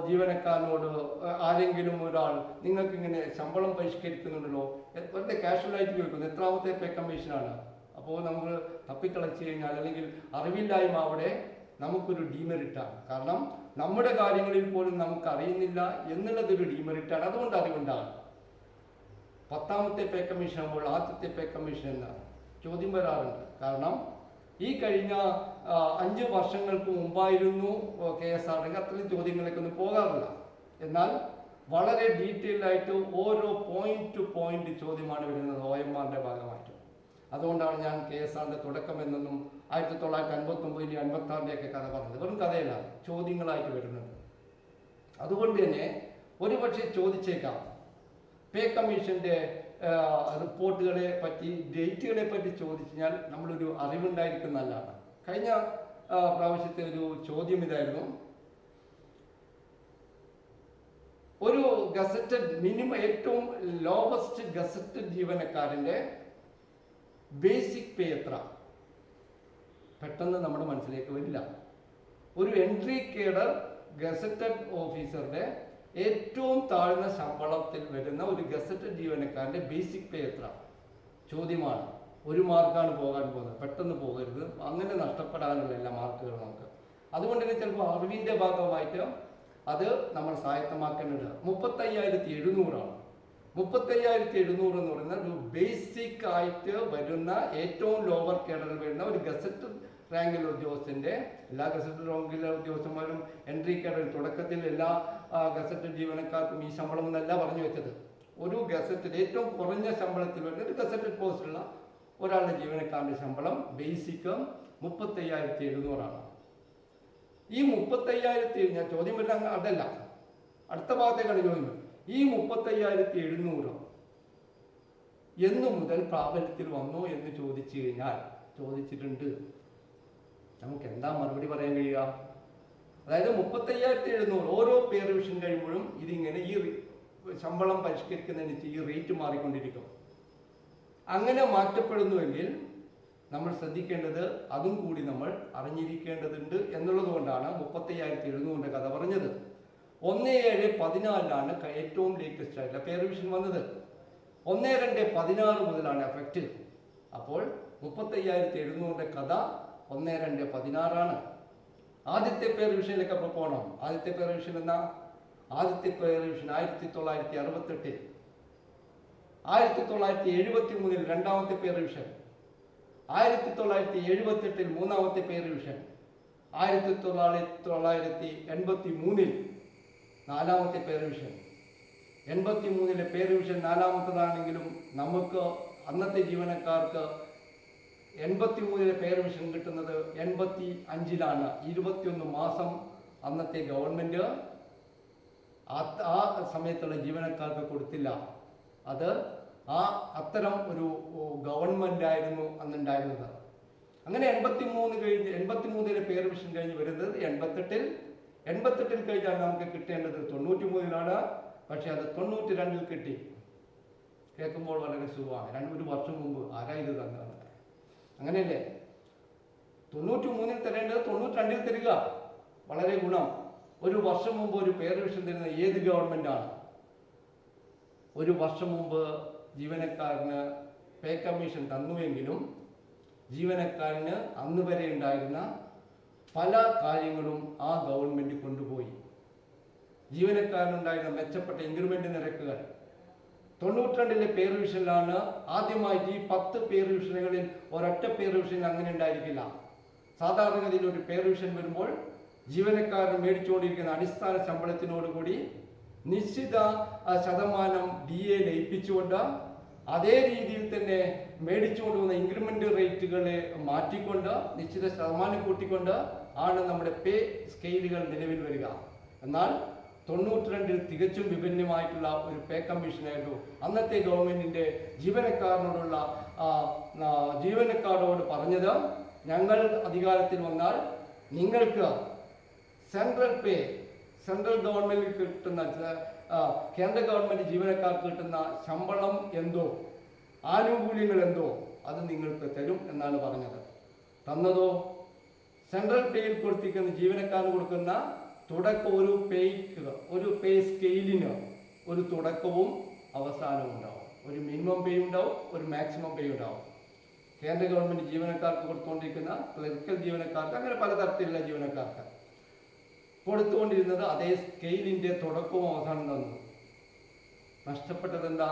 ജീവനക്കാരനോട് ആരെങ്കിലും ഒരാൾ നിങ്ങൾക്ക് ഇങ്ങനെ ശമ്പളം പരിഷ്കരിക്കുന്നുണ്ടല്ലോ, വെറുതെ കാഷ്വലായിട്ട് ചോദിക്കുന്നു എത്രാമത്തെ പേ കമ്മീഷനാണ്, അപ്പോൾ നമ്മൾ തപ്പിക്കളച്ച് കഴിഞ്ഞാൽ അല്ലെങ്കിൽ അറിവില്ലായ്മ അവിടെ നമുക്കൊരു ഡീമെറിറ്റാണ്. കാരണം നമ്മുടെ കാര്യങ്ങളിൽ പോലും നമുക്ക് അറിയുന്നില്ല എന്നുള്ളതൊരു ഡീമെറിറ്റാണ്. അതുകൊണ്ട് അറിവുണ്ടാകും. 10ാമത്തെ പേ കമ്മീഷൻ ആകുമ്പോൾ ആദ്യത്തെ പേ കമ്മീഷൻ എന്നാണ് ചോദ്യം വരാറുണ്ട്. കാരണം ഈ കഴിഞ്ഞ 5 വർഷങ്ങൾക്ക് മുമ്പായിരുന്നു KSR അത്രയും ചോദ്യങ്ങളിലേക്ക് ഒന്നും പോകാറില്ല. എന്നാൽ വളരെ ഡീറ്റെയിൽ ആയിട്ട് ഓരോ പോയിന്റ് ടു പോയിന്റ് ചോദ്യമാണ് വരുന്നത് OMRന്റെ ഭാഗമായിട്ട്. അതുകൊണ്ടാണ് ഞാൻ KSRന്റെ തുടക്കം എന്നൊന്നും 1959 56 കഥ പറഞ്ഞത്. വെറും കഥയല്ല, ചോദ്യങ്ങളായിട്ട് വരുന്നത്. അതുകൊണ്ട് തന്നെ ഒരുപക്ഷെ ചോദിച്ചേക്കാം പേ കമ്മീഷന്റെ റിപ്പോർട്ടുകളെ പറ്റി, ഡേറ്റുകളെ പറ്റി ചോദിച്ചു കഴിഞ്ഞാൽ നമ്മളൊരു അറിവുണ്ടായിരിക്കും നല്ലതാണ്. കഴിഞ്ഞ പ്രാവശ്യത്തെ ഒരു ചോദ്യം ഇതായിരുന്നു: ഒരു ഗസറ്റഡ് മിനിമം ഏറ്റവും ലോവസ്റ്റ് ഗസറ്റഡ് ജീവനക്കാരൻ്റെ ബേസിക് പേ എത്ര? പെട്ടെന്ന് നമ്മുടെ മനസ്സിലേക്ക് വരില്ല. ഒരു എൻട്രി കേഡർ ഗസറ്റഡ് ഓഫീസറുടെ ഏറ്റവും താഴ്ന്ന ശമ്പളത്തിൽ വരുന്ന ഒരു ഗസറ്റഡ് ജീവനക്കാരൻ്റെ ബേസിക് പേ എത്ര? ചോദ്യമാണ്. 1 മാർക്കാണ് പോകാൻ പോകുന്നത്. പെട്ടെന്ന് പോകരുത്, അങ്ങനെ നഷ്ടപ്പെടാനുള്ള എല്ലാ മാർക്കുകളും നമുക്ക്. അതുകൊണ്ട് തന്നെ ചിലപ്പോൾ അറിവിൻ്റെ ഭാഗമായിട്ട് അത് നമ്മൾ സ്വായത്തമാക്കേണ്ടത് 35,700 ആണ്. 35,700 എന്ന് പറയുന്ന ഒരു ബേസിക് ആയിട്ട് വരുന്ന ഏറ്റവും ലോവർ കേഡറിൽ വരുന്ന ഒരു ഗസറ്റഡ് റാങ്കിലുള്ള ഉദ്യോഗസ്ഥൻ്റെ, എല്ലാ ഗസറ്റഡ് റാങ്കിലുള്ള ഉദ്യോഗസ്ഥന്മാരും എൻട്രി കേഡറിൽ തുടക്കത്തിൽ എല്ലാ ഗസറ്റഡ് ജീവനക്കാർക്കും ഈ ശമ്പളം എന്നല്ല പറഞ്ഞു വെച്ചത്. ഒരു ഗസറ്റഡ് ഏറ്റവും കുറഞ്ഞ ശമ്പളത്തിൽ വരുന്ന ഒരു ഗസറ്റഡ് പോസ്റ്റുള്ള ഒരാളുടെ ജീവനക്കാരൻ്റെ ശമ്പളം ബേസിക് 35,700 ആണ്. ഈ 35,000 ഞാൻ ചോദ്യം വരുന്ന അതല്ല, അടുത്ത ഭാഗത്തേക്കാണ് ചോദ്യം. ഈ 35,700 എന്നു മുതൽ പ്രാബല്യത്തിൽ വന്നു എന്ന് ചോദിച്ചു കഴിഞ്ഞാൽ, ചോദിച്ചിട്ടുണ്ട്, നമുക്ക് എന്താ മറുപടി പറയാൻ കഴിയുക? അതായത് 35,700 ഓരോ പേ റിവിഷൻ കഴിയുമ്പോഴും ഇതിങ്ങനെ ഈ ശമ്പളം പരിഷ്കരിക്കുന്നതിന് ഈ റേറ്റ് മാറിക്കൊണ്ടിരിക്കും. അങ്ങനെ മാറ്റപ്പെടുന്നുവെങ്കിൽ നമ്മൾ ശ്രദ്ധിക്കേണ്ടത് അതും കൂടി നമ്മൾ അറിഞ്ഞിരിക്കേണ്ടതുണ്ട് എന്നുള്ളത് കൊണ്ടാണ് 35,700 കഥ പറഞ്ഞത്. 17/14 ഏറ്റവും ലേറ്റസ്റ്റ് ആയിട്ടുള്ള പേ റിവിഷൻ വന്നത്. 1/2/16 മുതലാണ് എഫക്റ്റ്. അപ്പോൾ 35,700 കഥ 1/2/16 ആദ്യത്തെ പേ റിവിഷനിലേക്ക് അപ്പോൾ പോകണം. ആദ്യത്തെ പേ റിവിഷൻ എന്നാ? ആദ്യത്തെ പേ റിവിഷൻ 1968. 1973 രണ്ടാമത്തെ പേ റിവിഷൻ. 1978 മൂന്നാമത്തെ പേ റിവിഷൻ. 1983 നാലാമത്തെ പേ റിവിഷൻ. 83 പേ റിവിഷൻ നാലാമത്തതാണെങ്കിലും നമുക്ക് അന്നത്തെ ജീവനക്കാർക്ക് 83 പേ റിവിഷൻ കിട്ടുന്നത് 85 21 മാസം അന്നത്തെ ഗവൺമെന്റ് ആ സമയത്തുള്ള ജീവനക്കാർക്ക് കൊടുത്തില്ല. അത് അത്തരം ഒരു ഗവൺമെന്റ് ആയിരുന്നു അന്നുണ്ടായിരുന്നത്. അങ്ങനെ 83 പേ റിവിഷൻ കഴിഞ്ഞ് വരുന്നത് 88 കഴിഞ്ഞാൽ നമുക്ക് കിട്ടേണ്ടത് 93 പക്ഷെ അത് 92 കിട്ടി. കേൾക്കുമ്പോൾ വളരെ സുഖമാണ്. 1 വർഷം മുമ്പ് ആരാ ഇത് തന്നത്? അങ്ങനെയല്ലേ? 93 തരേണ്ടത് 92 തരിക, വളരെ ഗുണം. 1 വർഷം മുമ്പ് ഒരു പേ റിവിഷൻ തരുന്ന ഏത് ഗവൺമെന്റാണ്? 1 വർഷം മുമ്പ് ജീവനക്കാരന് പേ കമ്മീഷൻ തന്നുവെങ്കിലും ജീവനക്കാരന് അന്ന് വരെ ഉണ്ടായിരുന്ന പല കാര്യങ്ങളും ആ ഗവൺമെന്റ് കൊണ്ടുപോയി. ജീവനക്കാരനുണ്ടായിരുന്ന മെച്ചപ്പെട്ട ഇൻക്രിമെന്റ് നിരക്കുകൾ 92 പേ റിവിഷനിലാണ് ആദ്യമായിട്ട്. ഈ 10 പേ റിവിഷനുകളിൽ ഒരൊറ്റ പേ റിവിഷൻ അങ്ങനെ ഉണ്ടായിരിക്കില്ല. സാധാരണഗതിയിൽ ഒരു പേ റിവിഷൻ വരുമ്പോൾ ജീവനക്കാരന് മേടിച്ചുകൊണ്ടിരിക്കുന്ന അടിസ്ഥാന ശമ്പളത്തിനോടുകൂടി നിശ്ചിത ശതമാനം DA ലയിപ്പിച്ചുകൊണ്ട് അതേ രീതിയിൽ തന്നെ മേടിച്ചുകൊണ്ടുവന്ന ഇൻക്രിമെന്റ് റേറ്റുകളെ മാറ്റിക്കൊണ്ട് നിശ്ചിത ശതമാനം കൂട്ടിക്കൊണ്ട് ആണ് നമ്മുടെ പേ സ്കെയിലുകൾ നിലവിൽ വരിക. എന്നാൽ 92 തികച്ചും വിഭിന്നമായിട്ടുള്ള ഒരു പേ കമ്മീഷനായിരുന്നു അന്നത്തെ ഗവൺമെന്റിന്റെ ജീവനക്കാരോട് പറഞ്ഞത്. ഞങ്ങൾ അധികാരത്തിൽ വന്നാൽ നിങ്ങൾക്ക് സെൻട്രൽ ഗവൺമെന്റിൽ കിട്ടുന്ന കേന്ദ്ര ഗവൺമെന്റ് ജീവനക്കാർക്ക് കിട്ടുന്ന ശമ്പളം എന്തോ ആനുകൂല്യങ്ങൾ എന്തോ അത് നിങ്ങൾക്ക് തരും എന്നാണ് പറഞ്ഞത്. തന്നതോ? സെൻട്രൽ പേയിൽ കൊടുത്തിരിക്കുന്ന ജീവനക്കാരന് കൊടുക്കുന്ന ഒരു പേ സ്കെയിലിന് ഒരു തുടക്കവും അവസാനവും ഉണ്ടാവും. ഒരു മിനിമം പേ ഉണ്ടാവും, ഒരു മാക്സിമം പേ ഉണ്ടാവും. കേന്ദ്ര ഗവൺമെന്റ് ജീവനക്കാർക്ക് കൊടുത്തുകൊണ്ടിരിക്കുന്ന ക്ലറിക്കൽ ജീവനക്കാർക്ക്, അങ്ങനെ പലതരത്തിലുള്ള ജീവനക്കാർക്ക് കൊടുത്തുകൊണ്ടിരുന്നത് അതേ സ്കെയിലിന്റെ തുടക്കവും അവസാനം തന്നു. നഷ്ടപ്പെട്ടത് എന്താ?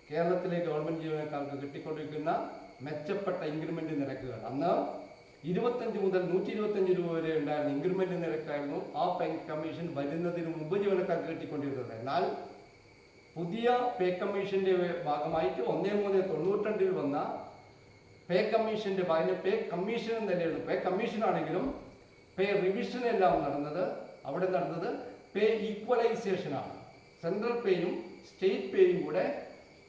കേരളത്തിലെ ഗവൺമെന്റ് ജീവനക്കാർക്ക് കിട്ടിക്കൊണ്ടിരിക്കുന്ന മെച്ചപ്പെട്ട ഇൻക്രിമെന്റ് നിരക്കുകൾ. അന്ന് 25 മുതൽ 125 രൂപ വരെ ഉണ്ടായിരുന്ന ഇൻക്രിമെന്റ് നിരക്കായിരുന്നു ആ പേ കമ്മീഷൻ വരുന്നതിന് മുമ്പ് ജീവനക്കാർക്ക് കിട്ടിക്കൊണ്ടിരുന്നത്. എന്നാൽ പുതിയ പേ കമ്മീഷന്റെ ഭാഗമായിട്ട് 1/3/92 വന്ന പേ കമ്മീഷന്റെ പേ കമ്മീഷൻ നിലയുള്ളൂ. പേ കമ്മീഷൻ ആണെങ്കിലും പേ റിവിഷൻ എല്ലാം അവിടെ നടന്നത് പേ ഈക്വലൈസേഷൻ ആണ്. സെൻട്രൽ പേയും സ്റ്റേറ്റ് പേയും കൂടെ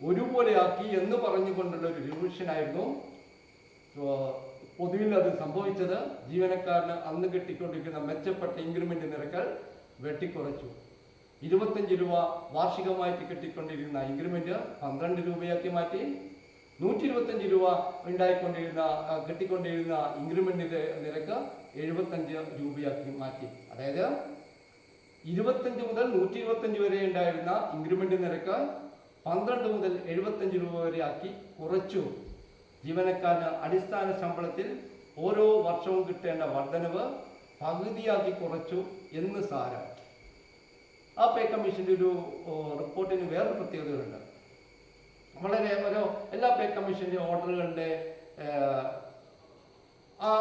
ഒരുപോലെയാക്കി എന്ന് പറഞ്ഞുകൊണ്ടുള്ള ഒരു റിവിഷൻ ആയിരുന്നു. പൊതുവിൽ അത് സംഭവിച്ചത് ജീവനക്കാരന് അന്ന് കിട്ടിക്കൊണ്ടിരിക്കുന്ന മെച്ചപ്പെട്ട ഇൻക്രിമെന്റ് നിരക്കുകൾ വെട്ടിക്കുറച്ചു. 25 രൂപ വാർഷികമായിട്ട് കിട്ടിക്കൊണ്ടിരുന്ന ഇൻക്രിമെന്റ് 12 രൂപയാക്കി മാറ്റി. 125 രൂപ കിട്ടിക്കൊണ്ടിരുന്ന ഇൻക്രിമെന്റ് നിരക്ക് 75 രൂപയാക്കി മാറ്റി. അതായത് 25 മുതൽ 125 വരെ ഉണ്ടായിരുന്ന ഇൻക്രിമെന്റ് നിരക്ക് 12 മുതൽ 75 രൂപ വരെ ആക്കി കുറച്ചു. ജീവനക്കാരന് അടിസ്ഥാന ശമ്പളത്തിൽ ഓരോ വർഷവും കിട്ടേണ്ട വർധനവ് പകുതിയാക്കി കുറച്ചു എന്ന് സാരം. ആ പേ കമ്മീഷന്റെ ഒരു റിപ്പോർട്ടിന് വേറൊരു പ്രത്യേകതകളുണ്ട്. എല്ലാ പേ കമ്മീഷന്റെ ഓർഡറുകളുടെ ആ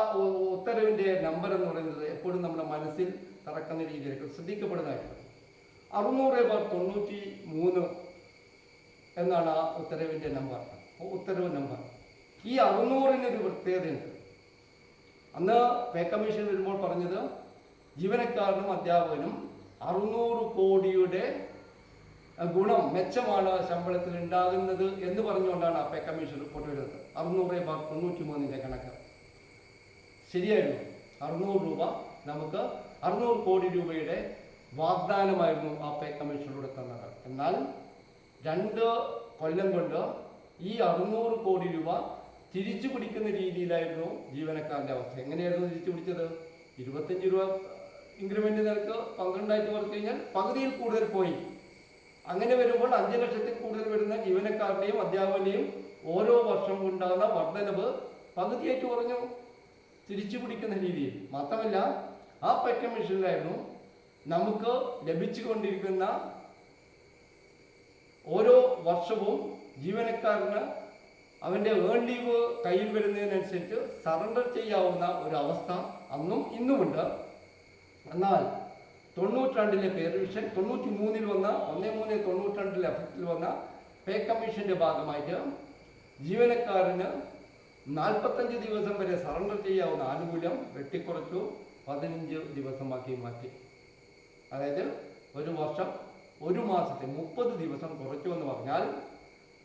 ഉത്തരവിന്റെ നമ്പർ എന്ന് പറയുന്നത് എപ്പോഴും നമ്മുടെ മനസ്സിൽ തറക്കുന്ന രീതിയിലേക്ക് ശ്രദ്ധിക്കപ്പെടുന്നതായിരുന്നു. 600/93 എന്നാണ് ആ ഉത്തരവിന്റെ നമ്പർ, ഉത്തരവ് നമ്പർ. ഈ 600-ന് ഒരു പ്രത്യേകതയുണ്ട്. അന്ന് പേ കമ്മീഷൻ വരുമ്പോൾ പറഞ്ഞത് ജീവനക്കാരനും അധ്യാപകനും 600 കോടിയുടെ ഗുണം മെച്ചമാണ് ശമ്പളത്തിൽ ഉണ്ടാകുന്നത് എന്ന് പറഞ്ഞുകൊണ്ടാണ് ആ പേ കമ്മീഷൻ റിപ്പോർട്ട് വരുന്നത്. 600/93 കണക്ക് ശരിയായിരുന്നു. 600 രൂപ നമുക്ക് 600 കോടി രൂപയുടെ വാഗ്ദാനമായിരുന്നു ആ പേ കമ്മീഷനിലൂടെ തന്നത്. എന്നാൽ 2 കൊല്ലം കൊണ്ട് ഈ 600 കോടി രൂപ തിരിച്ചു പിടിക്കുന്ന രീതിയിലായിരുന്നു ജീവനക്കാരൻ്റെ അവസ്ഥ. എങ്ങനെയായിരുന്നു തിരിച്ചു പിടിച്ചത്? 25 രൂപ ഇൻക്രിമെന്റ് നിരക്ക് 12 കുറച്ച് കഴിഞ്ഞാൽ പകുതിയിൽ കൂടുതൽ പോയി. അങ്ങനെ വരുമ്പോൾ 5 ലക്ഷത്തിൽ കൂടുതൽ വരുന്ന ജീവനക്കാരുടെയും അധ്യാപകരുടെയും ഓരോ വർഷം ഉണ്ടാകുന്ന വർധനവ് പകുതിയായിട്ട് കുറഞ്ഞു, തിരിച്ചു പിടിക്കുന്ന രീതിയിൽ. മാത്രമല്ല ആ പേ കമ്മീഷനിലായിരുന്നു നമുക്ക് ലഭിച്ചുകൊണ്ടിരിക്കുന്ന ഓരോ വർഷവും ജീവനക്കാരന് അവൻ്റെ ഏൺ ലീവ് കയ്യിൽ വരുന്നതിനനുസരിച്ച് സറണ്ടർ ചെയ്യാവുന്ന ഒരു അവസ്ഥ അന്നും ഇന്നുമുണ്ട്. എന്നാൽ 92-ലെ പേ റിവിഷൻ 93-ൽ വന്ന 1/3/92 എഫക്റ്റിൽ വന്ന പേ കമ്മീഷന്റെ ഭാഗമായിട്ട് ജീവനക്കാരന് 45 ദിവസം വരെ സറണ്ടർ ചെയ്യാവുന്ന ആനുകൂല്യം വെട്ടിക്കുറച്ചു 15 ദിവസമാക്കി മാറ്റി. അതായത് ഒരു വർഷം 1 മാസത്തെ 30 ദിവസം കുറച്ചു എന്ന് പറഞ്ഞാൽ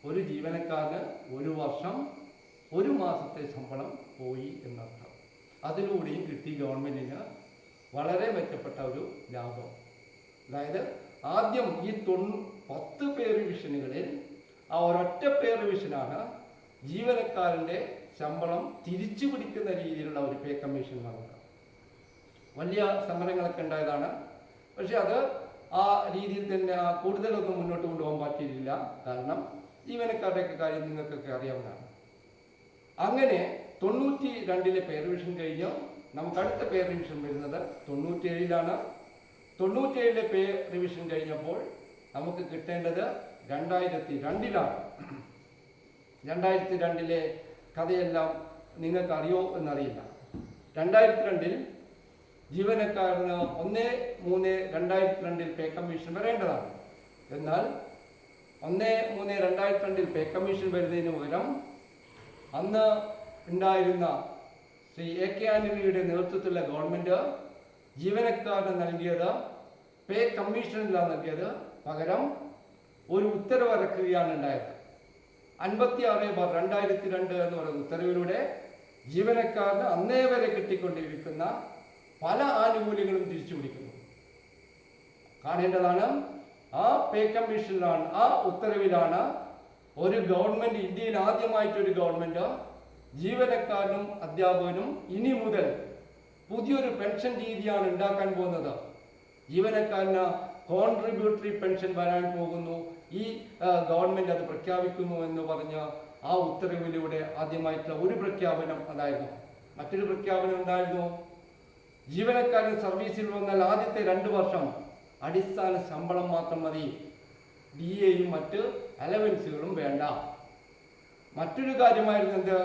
ഒരു ജീവനക്കാരന് ഒരു വർഷം 1 മാസത്തെ ശമ്പളം പോയി എന്നർത്ഥം. അതിലൂടെയും കിട്ടി ഗവൺമെന്റിന് വളരെ മെച്ചപ്പെട്ട ഒരു ലാഭം. അതായത് ആദ്യം ഈ 10 പേ റിവിഷനുകളിൽ ആ ഒരൊറ്റ പേ റിവിഷനാണ് ജീവനക്കാരൻ്റെ ശമ്പളം തിരിച്ചു പിടിക്കുന്ന രീതിയിലുള്ള ഒരു പേ കമ്മീഷൻ നടന്നത്. വലിയ സമരങ്ങളൊക്കെ ഉണ്ടായതാണ്. പക്ഷെ അത് ആ രീതിയിൽ തന്നെ കൂടുതലൊന്നും മുന്നോട്ട് കൊണ്ടുപോകാൻ പറ്റിയിട്ടില്ല. കാരണം ജീവനക്കാരുടെയൊക്കെ കാര്യം നിങ്ങൾക്കൊക്കെ അറിയാവുന്നതാണ്. അങ്ങനെ 92-ലെ പേ റിവിഷൻ കഴിഞ്ഞു. നമുക്ക് അടുത്ത പേ റിവിഷൻ വരുന്നത് 97-ലാണ്. 97-ലെ പേ റിവിഷൻ കഴിഞ്ഞപ്പോൾ നമുക്ക് കിട്ടേണ്ടത് 2002-ലാണ്. 2002-ലെ കഥയെല്ലാം നിങ്ങൾക്ക് അറിയോ എന്നറിയില്ല. 2002-ൽ ജീവനക്കാരന് 1/3/2002 പേ കമ്മീഷൻ വരേണ്ടതാണ്. എന്നാൽ 1/3/2002 പേ കമ്മീഷൻ വരുന്നതിന് പകരം അന്ന് ഉണ്ടായിരുന്ന ശ്രീ AK ആന്റണിയുടെ നേതൃത്വത്തിലുള്ള ഗവൺമെന്റ് ജീവനക്കാരന് നൽകിയത് പേ കമ്മീഷനിലാണ് നൽകിയത്. പകരം ഒരു ഉത്തരവ് ഇറക്കുകയാണ് ഉണ്ടായത്. 56/2002 എന്ന് പറയുന്ന ഉത്തരവിലൂടെ ജീവനക്കാരന് അന്നേ വരെ കിട്ടിക്കൊണ്ടിരിക്കുന്ന പല ആനുകൂല്യങ്ങളും തിരിച്ചു പിടിക്കുന്നു. കാണേണ്ടതാണ്, ആ പേ കമ്മീഷനിലാണ്, ആ ഉത്തരവിലാണ് ഒരു ഗവൺമെന്റ്, ഇന്ത്യയിൽ ആദ്യമായിട്ടൊരു ഗവൺമെന്റ് ജീവനക്കാരനും അധ്യാപകനും ഇനി മുതൽ പുതിയൊരു പെൻഷൻ രീതിയാണ് ഉണ്ടാക്കാൻ പോകുന്നത്. ജീവനക്കാരന് കോൺട്രിബ്യൂട്ടറി പെൻഷൻ വരാൻ പോകുന്നു, ഈ ഗവൺമെന്റ് അത് പ്രഖ്യാപിക്കുന്നു എന്ന് പറഞ്ഞ് ആ ഉത്തരവിലൂടെ ആദ്യമായിട്ടുള്ള ഒരു പ്രഖ്യാപനം അതായിരുന്നു. മറ്റൊരു പ്രഖ്യാപനം ഉണ്ടായിരുന്നു, ജീവനക്കാരൻ സർവീസിൽ വന്നാൽ ആദ്യത്തെ 2 വർഷം അടിസ്ഥാന ശമ്പളം മാത്രം മതി, DAയും മറ്റ് അലവൻസുകളും വേണ്ട. മറ്റൊരു കാര്യമായിരുന്നു എന്ത്,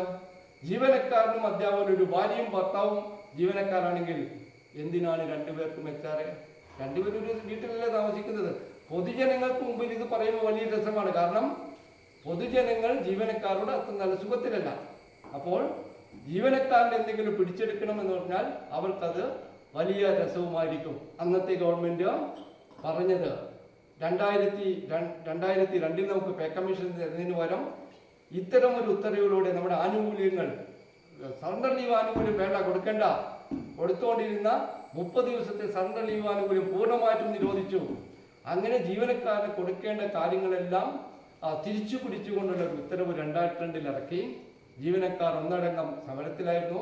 ജീവനക്കാരനും അധ്യാപകനും ഒരു ഭാര്യയും ഭർത്താവും ജീവനക്കാരാണെങ്കിൽ എന്തിനാണ് 2 പേർക്കും HR? 2 പേരും ഒരു വീട്ടിലല്ലേ താമസിക്കുന്നത്. പൊതുജനങ്ങൾക്ക് മുമ്പിൽ ഇത് പറയുമ്പോൾ വലിയ രസമാണ്. കാരണം പൊതുജനങ്ങൾ ജീവനക്കാരോട് അത്ര നല്ല സുഖത്തിലല്ല. അപ്പോൾ ജീവനക്കാരൻ്റെ എന്തെങ്കിലും പിടിച്ചെടുക്കണമെന്ന് പറഞ്ഞാൽ അവർക്കത് വലിയ രസവുമായിരിക്കും. അന്നത്തെ ഗവൺമെന്റ് പറഞ്ഞത് 2002-ൽ നമുക്ക് പേ കമ്മീഷൻ തരുന്നതിന് പകരം ഇത്തരം ഒരു ഉത്തരവിലൂടെ നമ്മുടെ ആനുകൂല്യങ്ങൾ, സറണ്ടർ ലീവ് ആനുകൂല്യം വേണ്ട, കൊടുക്കേണ്ട, കൊടുത്തുകൊണ്ടിരുന്ന 30 ദിവസത്തെ സറണ്ടർ ലീവ് ആനുകൂല്യം പൂർണ്ണമായിട്ടും നിരോധിച്ചു. അങ്ങനെ ജീവനക്കാരന് കൊടുക്കേണ്ട കാര്യങ്ങളെല്ലാം തിരിച്ചു പിടിച്ചുകൊണ്ടുള്ള ഒരു ഉത്തരവ് 2002-ൽ ഇറക്കി. ജീവനക്കാർ ഒന്നടങ്കം സമരത്തിലായിരുന്നു.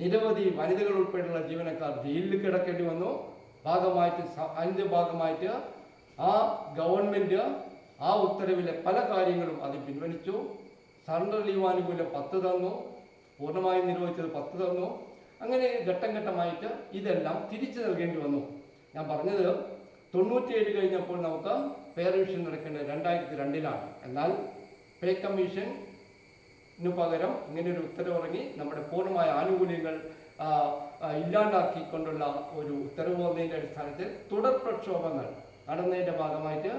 നിരവധി വനിതകൾ ഉൾപ്പെടെയുള്ള ജീവനക്കാർ ജയിലിൽ കിടക്കേണ്ടി വന്നു. അതിൻ്റെ ഭാഗമായിട്ട് ആ ഗവൺമെന്റ് ആ ഉത്തരവിലെ പല കാര്യങ്ങളും അത് പിൻവലിച്ചു. സറണ്ടർ ലീവ് ആനുകൂല്യം 10 തന്നു, പൂർണ്ണമായും നിരോധിച്ചത് 10 തന്നു. അങ്ങനെ ഘട്ടം ഘട്ടമായിട്ട് ഇതെല്ലാം തിരിച്ചു നൽകേണ്ടി വന്നു. ഞാൻ പറഞ്ഞത് 97 കഴിഞ്ഞപ്പോൾ നമുക്ക് പേ റിവിഷൻ നടക്കേണ്ടത് 2002-ലാണ്. എന്നാൽ പേ കമ്മീഷന് പകരം ഇങ്ങനെയൊരു ഉത്തരവിറങ്ങി നമ്മുടെ പൂർണ്ണമായ ആനുകൂല്യങ്ങൾ ഇല്ലാണ്ടാക്കിക്കൊണ്ടുള്ള ഒരു ഉത്തരവ് വന്നതിൻ്റെ അടിസ്ഥാനത്തിൽ തുടർ പ്രക്ഷോഭങ്ങൾ നടന്നതിൻ്റെ ഭാഗമായിട്ട്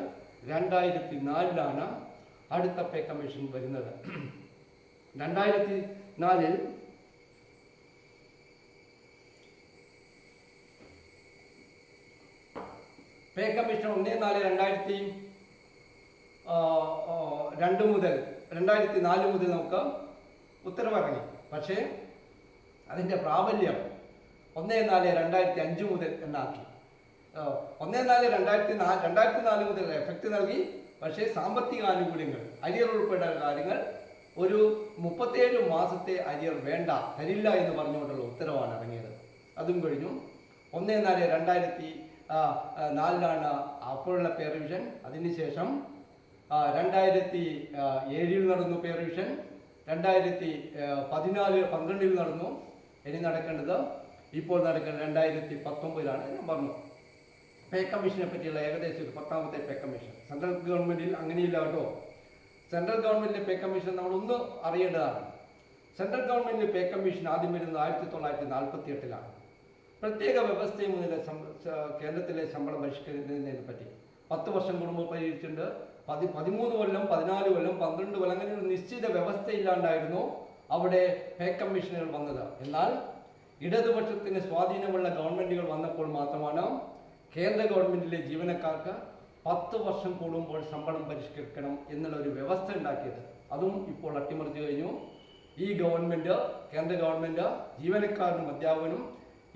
2004-ലാണ് അടുത്ത പേ കമ്മീഷൻ വരുന്നത്. 2004-ൽ പേ കമ്മീഷൻ 1/4/2002 മുതൽ 2004 മുതൽ നമുക്ക് ഉത്തരവിറങ്ങി. പക്ഷേ അതിൻ്റെ പ്രാബല്യം 1/4/2005 മുതൽ എന്നാക്കി. 1/4/2004 മുതൽ എഫക്റ്റ് നൽകി. പക്ഷേ സാമ്പത്തിക ആനുകൂല്യങ്ങൾ, അരിയർ ഉൾപ്പെടെ കാര്യങ്ങൾ ഒരു 37 മാസത്തെ അരിയർ വേണ്ട, തരില്ല എന്ന് പറഞ്ഞുകൊണ്ടുള്ള ഉത്തരവാണ് ഇറങ്ങിയത്. അതും കഴിഞ്ഞു. 1/4/2004 അപ്പോഴുള്ള പേ റിവിഷൻ. അതിനുശേഷം 2007 നടന്നു പേ റിവിഷൻ, 2014-12 നടന്നു. ഇനി നടക്കേണ്ടത് ഇപ്പോൾ നടക്കേണ്ടത് 2019 ഞാൻ പറഞ്ഞു. പേ കമ്മീഷനെ പറ്റിയുള്ള ഏകദേശം ഒരു 10ാമത്തെ പേ കമ്മീഷൻ. സെൻട്രൽ ഗവൺമെൻറ്റിൽ അങ്ങനെയില്ല കേട്ടോ. സെൻട്രൽ ഗവൺമെൻറ്റിലെ പേ കമ്മീഷൻ നമ്മളൊന്ന് അറിയേണ്ടതാണ്. സെൻട്രൽ ഗവൺമെൻറ്റിലെ പേ കമ്മീഷൻ ആദ്യം വരുന്നത് 1948 പ്രത്യേക വ്യവസ്ഥയും മുതലേ കേന്ദ്രത്തിലെ ശമ്പളം പരിഷ്കരിക്കുന്നതിനെ പറ്റി 10 വർഷം കൂടുമ്പോൾ പരിഹരിച്ചിട്ടുണ്ട്. 13 കൊല്ലം, 14 കൊല്ലം, 12 കൊല്ലം, അങ്ങനെ ഒരു നിശ്ചിത വ്യവസ്ഥയില്ലാണ്ടായിരുന്നു അവിടെ പേ കമ്മീഷനുകൾ വന്നത്. എന്നാൽ ഇടതുപക്ഷത്തിന് സ്വാധീനമുള്ള ഗവൺമെൻറ്റുകൾ വന്നപ്പോൾ മാത്രമാണ് കേന്ദ്ര ഗവൺമെൻറ്റിലെ ജീവനക്കാർക്ക് 10 വർഷം കൂടുമ്പോൾ ശമ്പളം പരിഷ്കരിക്കണം എന്നുള്ള ഒരു വ്യവസ്ഥ ഉണ്ടാക്കിയത്. അതും ഇപ്പോൾ അട്ടിമറിച്ചു കഴിഞ്ഞു. ഈ ഗവൺമെൻറ്, കേന്ദ്ര ഗവൺമെൻറ് ജീവനക്കാരനും അധ്യാപകനും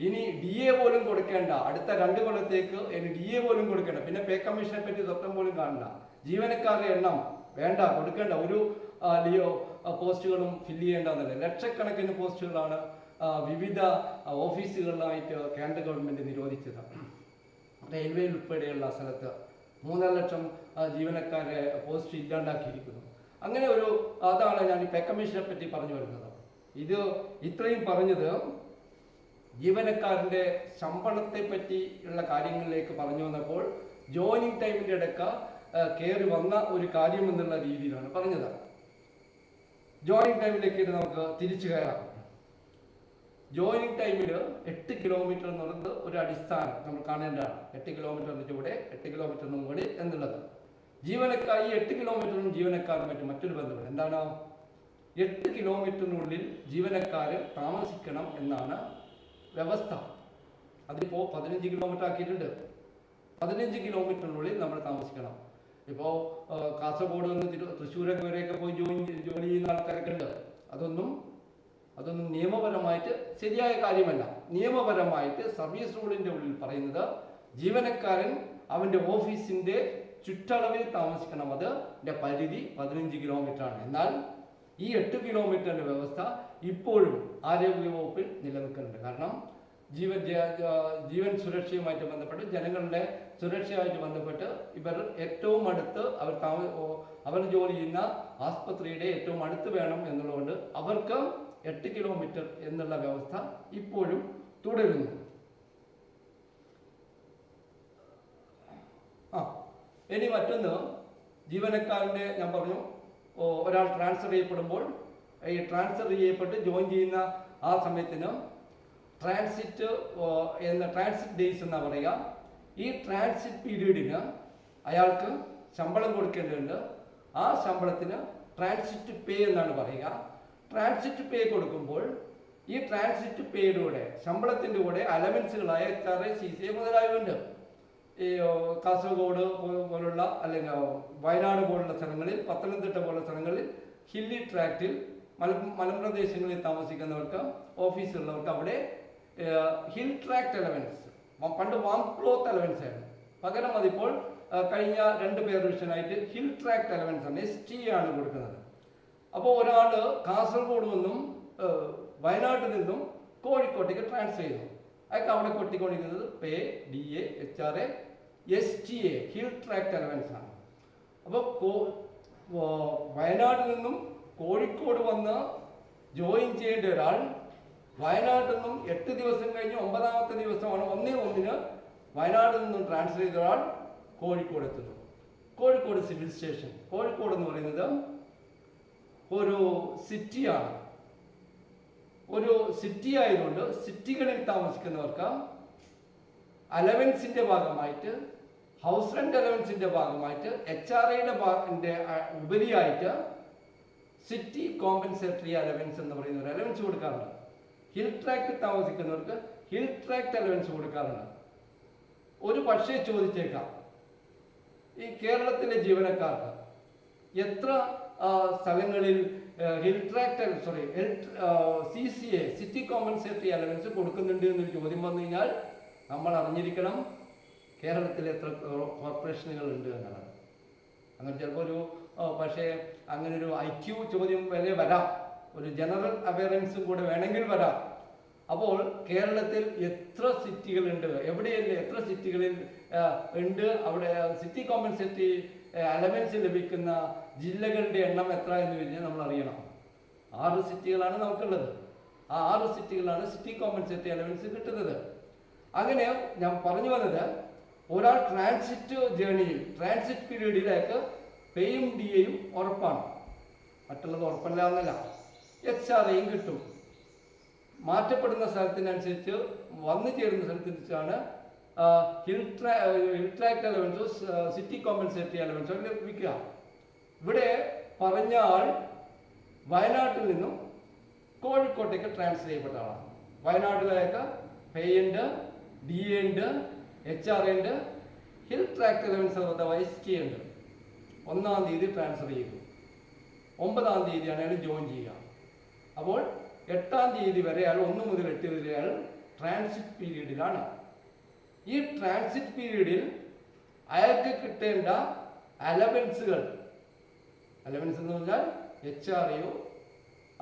ഇനി DA പോലും കൊടുക്കേണ്ട, അടുത്ത 2 കൊല്ലത്തേക്ക് ഇനി DA പോലും കൊടുക്കേണ്ട, പിന്നെ പേ കമ്മീഷനെ പറ്റി സ്വപ്നം പോലും കാണണ്ട, ജീവനക്കാരുടെ എണ്ണം വേണ്ട, കൊടുക്കേണ്ട, ഒരു പോസ്റ്റുകളും ഫില്ല് ചെയ്യേണ്ടെന്നല്ല. ലക്ഷക്കണക്കിന് പോസ്റ്റുകളാണ് വിവിധ ഓഫീസുകളിലായിട്ട് കേന്ദ്ര ഗവൺമെൻറ് നിരോധിച്ചത്. റെയിൽവേയിൽ ഉൾപ്പെടെയുള്ള സ്ഥലത്ത് 3.5 ലക്ഷം ജീവനക്കാരെ പോസ്റ്റ് ഇല്ലാണ്ടാക്കിയിരിക്കുന്നു. അങ്ങനെ അതാണ് ഞാൻ ഈ പേ കമ്മീഷനെ പറ്റി പറഞ്ഞു വരുന്നത്. ഇത് ഇത്രയും പറഞ്ഞത് ജീവനക്കാരൻ്റെ ശമ്പളത്തെ പറ്റിയുള്ള കാര്യങ്ങളിലേക്ക് പറഞ്ഞു വന്നപ്പോൾ ജോയിനിങ് ടൈമിൻ്റെ ഇടയ്ക്ക് കയറി വന്ന ഒരു കാര്യം എന്നുള്ള രീതിയിലാണ് പറഞ്ഞത്. ജോയിനിങ് ടൈമിലേക്ക് നമുക്ക് തിരിച്ചു കയറാം. ജോയിനിങ് ടൈമിൽ 8 കിലോമീറ്റർ എന്ന് പറയുന്നത് ഒരു അടിസ്ഥാനം നമ്മൾ കാണേണ്ടതാണ്. 8 കിലോമീറ്ററിന് ചൂടെ 8 കിലോമീറ്ററിനും കൂടി എന്നുള്ളത്. ഈ 8 കിലോമീറ്ററിനും ജീവനക്കാരും മറ്റൊരു ബന്ധമുണ്ട്. എന്താണ്? 8 കിലോമീറ്ററിനുള്ളിൽ ജീവനക്കാർ താമസിക്കണം എന്നാണ് വ്യവസ്ഥ. അതിപ്പോൾ 15 കിലോമീറ്റർ ആക്കിയിട്ടുണ്ട്. 15 കിലോമീറ്ററിനുള്ളിൽ നമ്മൾ താമസിക്കണം. ഇപ്പോൾ കാസർഗോഡ് നിന്ന് തൃശ്ശൂരൊക്കെ വരെയൊക്കെ പോയി ജോലി ചെയ്യുന്ന ആൾക്കാരൊക്കെ ഉണ്ട്. അതൊന്നും നിയമപരമായിട്ട് ശരിയായ കാര്യമല്ല. നിയമപരമായിട്ട് സർവീസ് റൂളിൻ്റെ ഉള്ളിൽ പറയുന്നത് ജീവനക്കാരൻ അവൻ്റെ ഓഫീസിൻ്റെ ചുറ്റളവിൽ താമസിക്കണം. അതിൻ്റെ പരിധി 15 കിലോമീറ്ററാണ്. എന്നാൽ ഈ 8 കിലോമീറ്ററിൻ്റെ വ്യവസ്ഥ ഇപ്പോഴും ആരോഗ്യവകുപ്പിൽ നിലനിൽക്കുന്നുണ്ട്. കാരണം ജീവൻ സുരക്ഷയുമായിട്ട് ബന്ധപ്പെട്ട്, ജനങ്ങളുടെ സുരക്ഷയുമായിട്ട് ബന്ധപ്പെട്ട് ഇവർ ഏറ്റവും അടുത്ത് അവർ ജോലി ചെയ്യുന്ന ആസ്പത്രിയുടെ ഏറ്റവും അടുത്ത് വേണം എന്നുള്ളതുകൊണ്ട് അവർക്ക് 8 കിലോമീറ്റർ എന്നുള്ള വ്യവസ്ഥ ഇപ്പോഴും തുടരുന്നു. ഇനി മറ്റൊന്ന്, ജീവനക്കാരൻ്റെ ഞാൻ പറഞ്ഞു, ഒരാൾ ട്രാൻസ്ഫർ ചെയ്യപ്പെടുമ്പോൾ ഈ ട്രാൻസ്ഫർ ചെയ്യപ്പെട്ട് ജോയിൻ ചെയ്യുന്ന ആ സമയത്തിന് ട്രാൻസിറ്റ് ഡേയ്സ് എന്നാണ് പറയുക. ഈ ട്രാൻസിറ്റ് പീരീഡിന് അയാൾക്ക് ശമ്പളം കൊടുക്കേണ്ടതുണ്ട്. ആ ശമ്പളത്തിന് ട്രാൻസിറ്റ് പേ എന്നാണ് പറയുക. ട്രാൻസിറ്റ് പേ കൊടുക്കുമ്പോൾ ഈ ട്രാൻസിറ്റ് പേയുടെ ശമ്പളത്തിൻ്റെ കൂടെ അലവൻസുകളായ HRA, CCA മുതലായവയുണ്ട്. ഈ കാസർഗോഡ് പോലുള്ള അല്ലെങ്കിൽ വയനാട് പോലുള്ള സ്ഥലങ്ങളിൽ, പത്തനംതിട്ട പോലുള്ള സ്ഥലങ്ങളിൽ ഹില്ലി ട്രാക്റ്റിൽ മലമ്പ്രദേശങ്ങളിൽ താമസിക്കുന്നവർക്ക്, ഓഫീസുള്ളവർക്ക് അവിടെ ഹിൽ ട്രാക്ട് അലവൻസ്, പണ്ട് വാം ക്ലോത്ത് അലവൻസ് ആയിരുന്നു. പകരം അതിപ്പോൾ കഴിഞ്ഞ 2 പേ റിവിഷനായിട്ട് ഹിൽ ട്രാക്ട് അലവൻസ് ആണ്, ST ആണ് കൊടുക്കുന്നത്. അപ്പോൾ ഒരാൾ കാസർഗോഡ് നിന്നും വയനാട്ടിൽ നിന്നും കോഴിക്കോട്ടേക്ക് ട്രാൻസ്ഫർ ചെയ്യുന്നു. അയാൾക്ക് അവിടെ കൊട്ടിക്കൊണ്ടിരിക്കുന്നത് പേ, DA, HRA, STA hill tract allowance ആണ്. അപ്പോൾ വയനാട്ടിൽ നിന്നും കോഴിക്കോട് വന്ന് ജോയിൻ ചെയ്യേണ്ട ഒരാൾ വയനാട്ടിൽ നിന്നും 8 ദിവസം കഴിഞ്ഞ് 9ാമത്തെ ദിവസമാണ് 1/1 വയനാട്ടിൽ നിന്നും ട്രാൻസ്ഫർ ചെയ്ത ഒരാൾ കോഴിക്കോട് എത്തുന്നു. കോഴിക്കോട് സിവിൽ സ്റ്റേഷൻ, കോഴിക്കോട് എന്ന് പറയുന്നത് ഒരു സിറ്റിയാണ്. ഒരു സിറ്റി ആയതുകൊണ്ട് സിറ്റികളിൽ താമസിക്കുന്നവർക്ക് അലവൻസിൻ്റെ ഭാഗമായിട്ട്, ഹൗസ് റെന്റ് അലവൻസിൻ്റെ ഭാഗമായിട്ട്, HRAയുടെ ഉപരിയായിട്ട് സിറ്റി കോമ്പൻസേറ്ററി അലവൻസ് എന്ന് പറയുന്ന ഒരു അലവൻസ് കൊടുക്കാറുണ്ട്. ഹിൽ ട്രാക്റ്റിൽ താമസിക്കുന്നവർക്ക് ഹിൽ ട്രാക്ട് അലവൻസ് കൊടുക്കാറുണ്ട്. ഒരു പക്ഷേ ചോദിച്ചേക്കാം, ഈ കേരളത്തിലെ ജീവനക്കാർക്ക് എത്ര സ്ഥലങ്ങളിൽ CCA സിറ്റി കോമ്പൻസേറ്ററി അലവൻസ് കൊടുക്കുന്നുണ്ട് എന്നൊരു ചോദ്യം വന്നു കഴിഞ്ഞാൽ നമ്മൾ അറിഞ്ഞിരിക്കണം കേരളത്തിൽ എത്ര കോർപ്പറേഷനുകൾ ഉണ്ട് എന്നാണ്. അങ്ങനെ ചിലപ്പോൾ പക്ഷേ അങ്ങനെ ഒരു IQ ചോദ്യം വരെ വരാം, ഒരു ജനറൽ അവയറൻസും കൂടെ വേണമെങ്കിൽ വരാം. അപ്പോൾ കേരളത്തിൽ എത്ര സിറ്റികളുണ്ട്, എവിടെയല്ലേ എത്ര സിറ്റികളിൽ ഉണ്ട്, അവിടെ സിറ്റി കോമ്പൻസേറ്ററി അലവൻസ് ലഭിക്കുന്ന ജില്ലകളുടെ എണ്ണം എത്ര എന്ന് കഴിഞ്ഞാൽ നമ്മൾ അറിയണം. 6 സിറ്റികളാണ് നമുക്കുള്ളത്. ആ 6 സിറ്റികളാണ് സിറ്റി കോമ്പൻസേറ്ററി അലവൻസ് കിട്ടുന്നത്. അങ്ങനെ ഞാൻ പറഞ്ഞു വന്നത്, ഒരാൾ ട്രാൻസിറ്റ് ജേണിയിൽ ട്രാൻസിറ്റ് പീരീഡിലേക്ക് പേയും DAയും ഉറപ്പാണ്. മറ്റുള്ളത് ഉറപ്പല്ല എന്നല്ല. HRAയും കിട്ടും. മാറ്റപ്പെടുന്ന സ്ഥലത്തിനനുസരിച്ച് വന്നു ചേരുന്ന സ്ഥലത്തിനനുസരിച്ചാണ് ഹിൽ ട്രാക്ട് അലവൻസോ സിറ്റി കോമ്പൻസേറ്ററി അലവൻസോ ലഭിക്കുക. ഇവിടെ പറഞ്ഞ ആൾ വയനാട്ടിൽ നിന്നും കോഴിക്കോട്ടേക്ക് ട്രാൻസ്ഫർ ചെയ്യപ്പെട്ട ആളാണ്. വയനാട്ടിലേക്ക് പേ ഉണ്ട്, DA ഉണ്ട്, HRA ഉണ്ട്, ഹിൽ ട്രാക്ട് അലവൻസ് അഥവാ SK ഉണ്ട്. 1-ാം തീയതി ട്രാൻസ്ഫർ ചെയ്തു. 9-ാം തീയതിയാണ് അയാൾ ജോയിൻ ചെയ്യുക. അപ്പോൾ 8-ാം തീയതി വരെ അയാൾ 1 മുതൽ 8 വരെ അയാൾ ട്രാൻസിറ്റ് പീരീഡിലാണ്. ഈ ട്രാൻസിറ്റ് പീരീഡിൽ അയാൾക്ക് കിട്ടേണ്ട അലവൻസുകൾ, അലവൻസ് എന്ന് പറഞ്ഞാൽ HRAയോ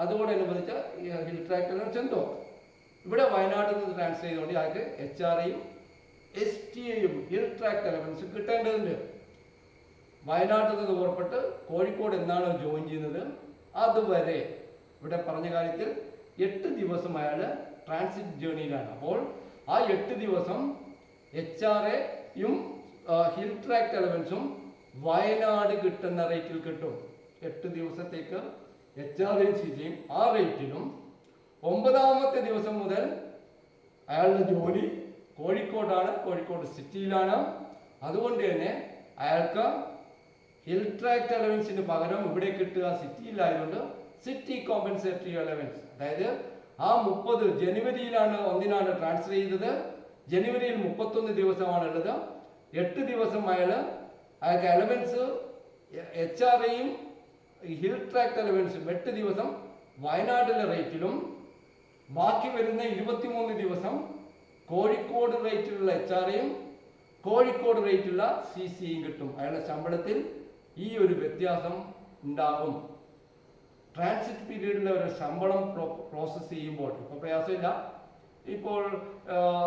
അതോടനുബന്ധിച്ച ഹിൽ ട്രാക്ട് അലവൻസ് എന്തോ, ഇവിടെ വയനാട്ടിൽ നിന്ന് ട്രാൻസ്ഫർ ചെയ്തുകൊണ്ട് അയാൾക്ക് HRAയും STAയും ഹിൽ ട്രാക്ട് അലവൻസ് കിട്ടേണ്ടതുണ്ട്. വയനാട്ടിൽ നിന്ന് പുറപ്പെട്ട് കോഴിക്കോട് എന്നാണോ ജോയിൻ ചെയ്യുന്നത് അതുവരെ ഇവിടെ പറഞ്ഞ കാര്യത്തിൽ 8 ദിവസം അയാൾ ട്രാൻസിറ്റ് ജേണിയിലാണ്. അപ്പോൾ ആ 8 ദിവസം HRAയും ഹിൽ ട്രാക്ട് അലവൻസും വയനാട് കിട്ടുന്ന റേറ്റിൽ കിട്ടും. 8 ദിവസത്തേക്ക് HRAയും CTയും ആ റേറ്റിലും 9-ാമത്തെ ദിവസം മുതൽ അയാളുടെ ജോലി കോഴിക്കോടാണ്, കോഴിക്കോട് സിറ്റിയിലാണ്. അതുകൊണ്ട് തന്നെ അയാൾക്ക് ഹിൽ ട്രാക്ട് അലവൻസിന് പകരം ഇവിടെ കിട്ടുക സിറ്റിയിലായതുകൊണ്ട് സിറ്റി കോമ്പൻസേറ്ററി അലവൻസ്, അതായത് ആ 30 ജനുവരിയിലാണ് 1-നാണ് ട്രാൻസ്ഫർ ചെയ്തത്. ജനുവരിയിൽ 31 ദിവസമാണുള്ളത്. 8 ദിവസം അയാൾക്ക് അലവൻസ് HRAയും ഹിൽ ട്രാക്ട് അലവൻസും 8 ദിവസം വയനാട്ടിലെ റേറ്റിലും ബാക്കി വരുന്ന 23 ദിവസം കോഴിക്കോട് റേറ്റിലുള്ള HRAയും കോഴിക്കോട് റേറ്റുള്ള CCയും കിട്ടും. അയാളുടെ ശമ്പളത്തിൽ ഈ ഒരു വ്യത്യാസം ഉണ്ടാകും. ട്രാൻസിറ്റ് പീരീഡിലെ ഒരു ശമ്പളം പ്രോസസ്സ് ചെയ്യുമ്പോൾ ഇപ്പോൾ പ്രയാസമില്ല. ഇപ്പോൾ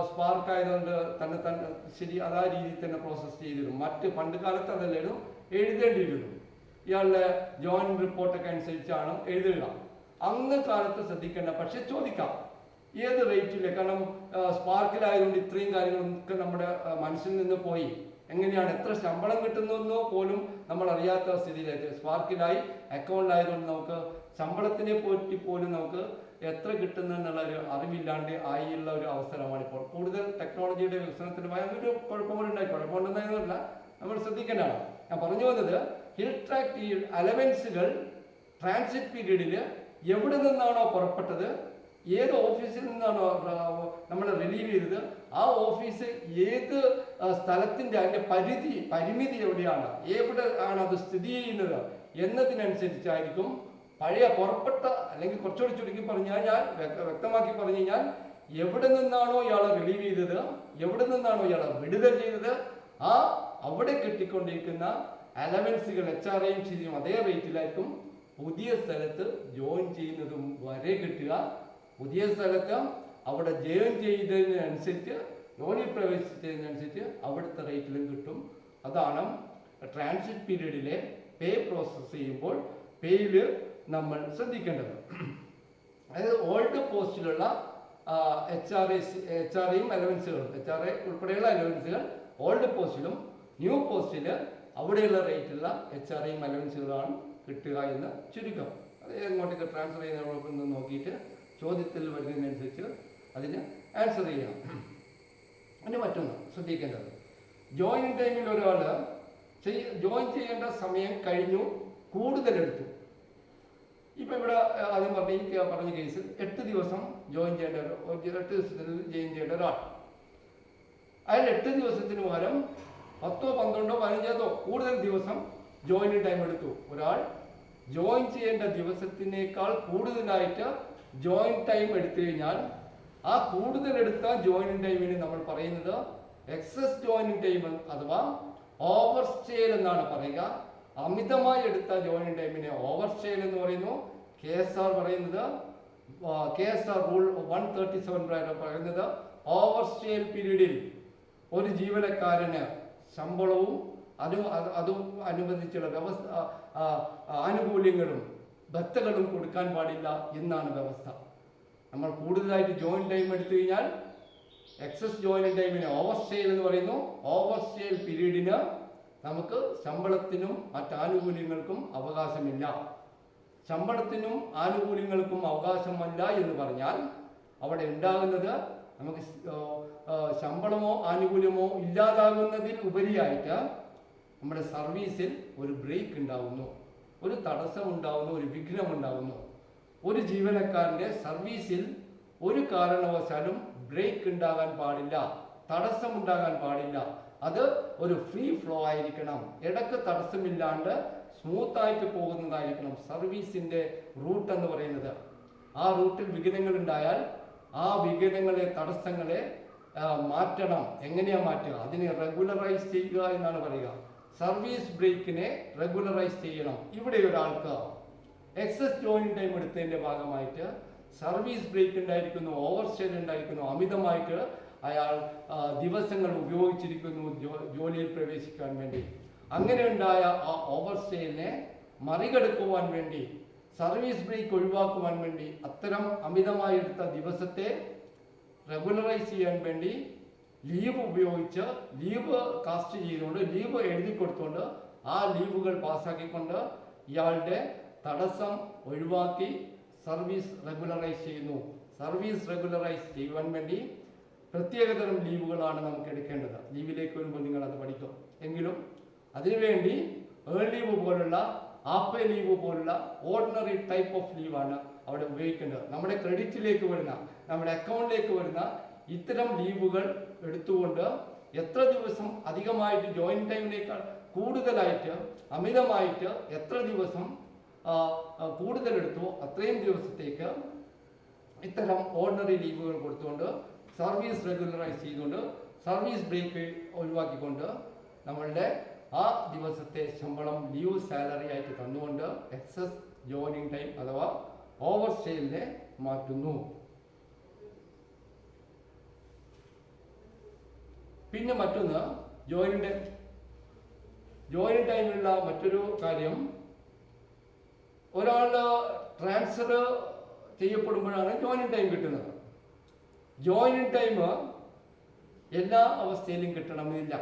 സ്പാർക്ക് ആയതുകൊണ്ട് തന്നെ ശരി അതാ രീതിയിൽ തന്നെ പ്രോസസ്സ് ചെയ്തിരുന്നു. മറ്റ് പണ്ട് കാലത്ത് അതല്ലായിരുന്നു, എഴുതേണ്ടിയിരുന്നു. ഇയാളുടെ ജോയിന്റ് റിപ്പോർട്ടൊക്കെ അനുസരിച്ചാണ് എഴുതുക. അന്ന് കാലത്ത് ശ്രദ്ധിക്കേണ്ട, പക്ഷെ ചോദിക്കാം ഏത് റേറ്റില്, കാരണം സ്പാർക്കിലായതുകൊണ്ട് ഇത്രയും കാര്യങ്ങളൊക്കെ നമ്മുടെ മനസ്സിൽ നിന്ന് പോയി. എങ്ങനെയാണ് എത്ര ശമ്പളം കിട്ടുന്നതെന്നോ പോലും നമ്മൾ അറിയാത്ത സ്ഥിതിയിലേക്ക് സ്പാർക്കിലായി അക്കൗണ്ടിലായതുകൊണ്ട് നമുക്ക് ശമ്പളത്തിനെ പറ്റി പോലും നമുക്ക് എത്ര കിട്ടുന്നു എന്നുള്ള ഒരു അറിവില്ലാണ്ട് ആയുള്ള ഒരു അവസരമാണ് ഇപ്പോൾ. കൂടുതൽ ടെക്നോളജിയുടെ വികസനത്തിന് ഒരു കുഴപ്പങ്ങളുണ്ടായി, കുഴപ്പമുണ്ടെന്നല്ല നമ്മൾ ശ്രദ്ധിക്കേണ്ടതാണ്. ഞാൻ പറഞ്ഞു വന്നത്, ഹിൽ ട്രാക്ട് അലവൻസുകൾ ട്രാൻസിറ്റ് പീരീഡിൽ എവിടെ നിന്നാണോ പുറപ്പെട്ടത്, ഏത് ഓഫീസിൽ നിന്നാണോ നമ്മൾ റിലീവ് ചെയ്തത്, ആ ഓഫീസ് ഏത് സ്ഥലത്തിൻ്റെ അതിൻ്റെ പരിമിതി എവിടെയാണ്, എവിടെ ആണ് അത് സ്ഥിതി ചെയ്യുന്നത് എന്നതിനനുസരിച്ചായിരിക്കും പഴയ പുറപ്പെട്ട, അല്ലെങ്കിൽ കുറച്ചുകൂടി ചുരുക്കി വ്യക്തമാക്കി പറഞ്ഞു കഴിഞ്ഞാൽ എവിടെ നിന്നാണോ ഇയാളെ റിലീവ് ചെയ്തത്, എവിടെ നിന്നാണോ ഇയാളെ വിടുതൽ ചെയ്തത്, അവിടെ കിട്ടിക്കൊണ്ടിരിക്കുന്ന അലവൻസുകൾ HRAയും CTയും അതേ റേറ്റിലായിരിക്കും പുതിയ സ്ഥലത്ത് ജോയിൻ ചെയ്യുന്നതും വരെ കിട്ടുക. പുതിയ സ്ഥലത്ത് അവിടെ ജോയിൻ ചെയ്തതിനനുസരിച്ച്, ജോലി പ്രവേശിച്ചതിനനുസരിച്ച് അവിടുത്തെ റേറ്റിലും കിട്ടും. അതാണ് ട്രാൻസിറ്റ് പീരീഡിലെ പേ പ്രോസസ്സ് ചെയ്യുമ്പോൾ പേയിൽ നമ്മൾ ശ്രദ്ധിക്കേണ്ടത്. അതായത് ഓൾഡ് പോസ്റ്റിലുള്ള HRAയും അലവൻസുകളും, HRA ഉൾപ്പെടെയുള്ള അലവൻസുകൾ ഓൾഡ് പോസ്റ്റിലും ന്യൂ പോസ്റ്റിൽ അവിടെയുള്ള റേറ്റുള്ള HRAയും അലവൻസുകളാണ് കിട്ടുക എന്ന് ചുരുക്കം. അത് എങ്ങോട്ടേക്ക് ട്രാൻസ്ഫർ ചെയ്യുന്ന നോക്കിയിട്ട് ചോദ്യത്തിൽ വരുന്നതിനനുസരിച്ച് അതിന് ആൻസർ ചെയ്യാം. അതിന് മറ്റൊന്ന് ശ്രദ്ധിക്കേണ്ടത്, ജോയിൻ ടൈമിൽ ഒരാൾ ജോയിൻ ചെയ്യേണ്ട സമയം കഴിഞ്ഞു, കൂടുതലെടുത്തു. ഇപ്പം ഇവിടെ ആദ്യം പറഞ്ഞ കേസിൽ 8 ദിവസം ജോയിൻ ചെയ്യേണ്ട 8 ദിവസത്തിൽ ജോയിൻ ചെയ്യേണ്ട ഒരാൾ, അയാൾ 8 ദിവസത്തിന് പകരം 10, 12, 15 കൂടുതൽ ദിവസം ജോയിനിങ് ടൈം എടുത്തു. ഒരാൾ ജോയിൻ ചെയ്യേണ്ട ദിവസത്തിനേക്കാൾ കൂടുതലായിട്ട് ജോയിൻ ടൈം എടുത്തു കഴിഞ്ഞാൽ ആ കൂടുതലെടുത്ത ജോയിനിങ് ടൈമിന് നമ്മൾ പറയുന്നത് എക്സസ് ജോയിനിങ് ടൈം അഥവാ ഓവർ സ്റ്റേൽ എന്നാണ് പറയുക. അമിതമായി എടുത്ത ജോയിനിങ് ടൈമിനെ ഓവർ സ്റ്റേൽ എന്ന് പറയുന്നു. KSR പറയുന്നത് KSR റൂൾ 137 പ്രകാരം പറയുന്നത് ഓവർ സ്റ്റേൽ പീരീഡിൽ ഒരു ജീവനക്കാരന് ശമ്പളവും അതും അനുബന്ധിച്ചുള്ള ആനുകൂല്യങ്ങളും ഭത്തകളും കൊടുക്കാൻ പാടില്ല എന്നാണ് വ്യവസ്ഥ. നമ്മൾ കൂടുതലായിട്ട് ജോയിന്റ് ടൈം എടുത്തു കഴിഞ്ഞാൽ എക്സസ് ജോയിന്റ് ടൈമിന് ഓവർ സ്റ്റേൽ എന്ന് പറയുന്നു. ഓവർ സ്റ്റേൽ പീരീഡിന് നമുക്ക് ശമ്പളത്തിനും മറ്റാനുകൂല്യങ്ങൾക്കും അവകാശമില്ല. ശമ്പളത്തിനും ആനുകൂല്യങ്ങൾക്കും അവകാശമല്ല എന്ന് പറഞ്ഞാൽ അവിടെ ഉണ്ടാകുന്നത് നമുക്ക് ശമ്പളമോ ആനുകൂല്യമോ ഇല്ലാതാകുന്നതിൽ ഉപരിയായിട്ട് നമ്മുടെ സർവീസിൽ ഒരു ബ്രേക്ക് ഉണ്ടാകുന്നു, ഒരു തടസ്സം ഉണ്ടാകുന്നു, ഒരു വിഘ്നം ഉണ്ടാകുന്നു. ഒരു ജീവനക്കാരൻ്റെ സർവീസിൽ ഒരു കാരണവശാലും ബ്രേക്ക് ഉണ്ടാകാൻ പാടില്ല, തടസ്സം ഉണ്ടാകാൻ പാടില്ല. അത് ഒരു ഫ്രീ ഫ്ലോ ആയിരിക്കണം, ഇടക്ക് തടസ്സമില്ലാണ്ട് സ്മൂത്തായിട്ട് പോകുന്നതായിരിക്കണം സർവീസിൻ്റെ റൂട്ട് എന്ന് പറയുന്നത്. ആ റൂട്ടിൽ വിഘ്നങ്ങൾ ഉണ്ടായാൽ ആ വിഘ്നങ്ങളെ, തടസ്സങ്ങളെ മാറ്റണം. എങ്ങനെയാണ് മാറ്റുക? അതിനെ റെഗുലറൈസ് ചെയ്യുക എന്നാണ് പറയുക. സർവീസ് ബ്രേക്കിനെ റെഗുലറൈസ് ചെയ്യണം. ഇവിടെ ഒരാൾക്ക് എക്സസ് ജോയിൻ ടൈം എടുത്തതിൻ്റെ ഭാഗമായിട്ട് സർവീസ് ബ്രേക്ക് ഉണ്ടായിരിക്കുന്നു, ഓവർ സ്റ്റേൽ ഉണ്ടായിരിക്കുന്നു, അമിതമായിട്ട് അയാൾ ദിവസങ്ങൾ ഉപയോഗിച്ചിരിക്കുന്നു ജോലിയിൽ പ്രവേശിക്കാൻ വേണ്ടി. അങ്ങനെ ഉണ്ടായ ആ ഓവർ സ്റ്റേലിനെ മറികടക്കുവാൻ വേണ്ടി, സർവീസ് ബ്രേക്ക് ഒഴിവാക്കുവാൻ വേണ്ടി, അത്തരം അമിതമായി എടുത്ത ദിവസത്തെ റെഗുലറൈസ് ചെയ്യാൻ വേണ്ടി ലീവ് ഉപയോഗിച്ച്, ലീവ് കാസ്റ്റ് ചെയ്തുകൊണ്ട്, ലീവ് എഴുതി കൊടുത്തുകൊണ്ട് ആ ലീവുകൾ പാസ്സാക്കിക്കൊണ്ട് ഇയാളുടെ തടസ്സം ഒഴിവാക്കി സർവീസ് റെഗുലറൈസ് ചെയ്യുന്നു. സർവീസ് റെഗുലറൈസ് ചെയ്യുവാൻ വേണ്ടി പ്രത്യേകതരം ലീവുകളാണ് നമുക്ക് എടുക്കേണ്ടത്. ലീവിലേക്ക് വരുമ്പോൾ നിങ്ങൾ അത് പഠിക്കും. എങ്കിലും അതിനുവേണ്ടി ഏൺ ലീവ് പോലുള്ള, ആപ്പേ ലീവ് പോലുള്ള ഓർഡിനറി ടൈപ്പ് ഓഫ് ലീവാണ് അവിടെ ഉപയോഗിക്കേണ്ടത്. നമ്മുടെ ക്രെഡിറ്റിലേക്ക് വരുന്ന, നമ്മുടെ അക്കൗണ്ടിലേക്ക് വരുന്ന ഇത്തരം ലീവുകൾ എടുത്തുകൊണ്ട് എത്ര ദിവസം അധികമായിട്ട് ജോയിന്റ് ടൈമിനേക്കാൾ കൂടുതലായിട്ട് അമിതമായിട്ട് എത്ര ദിവസം കൂടുതലെടുത്തോ അത്രയും ദിവസത്തേക്ക് ഇത്തരം ഓർഡിനറി ലീവുകൾ കൊടുത്തുകൊണ്ട് സർവീസ് റെഗുലറൈസ് ചെയ്തുകൊണ്ട് സർവീസ് ബ്രേക്ക് ഒഴിവാക്കിക്കൊണ്ട് നമ്മളുടെ ആ ദിവസത്തെ ശമ്പളം ലീവ് സാലറി ആയിട്ട് തന്നുകൊണ്ട് എക്സസ് ജോയിനിങ് ടൈം അഥവാ ഓവർ സ്റ്റേലിനെ മാറ്റുന്നു. പിന്നെ മറ്റൊന്ന് ജോയിനിങ് ടൈമിലുള്ള മറ്റൊരു കാര്യം, ഒരാൾ ട്രാൻസ്ഫർ ചെയ്യപ്പെടുമ്പോഴാണ് ജോയിനിങ് ടൈം കിട്ടുന്നത്. ജോയിനിങ് ടൈം എല്ലാ അവസ്ഥയിലും കിട്ടണമെന്നില്ല.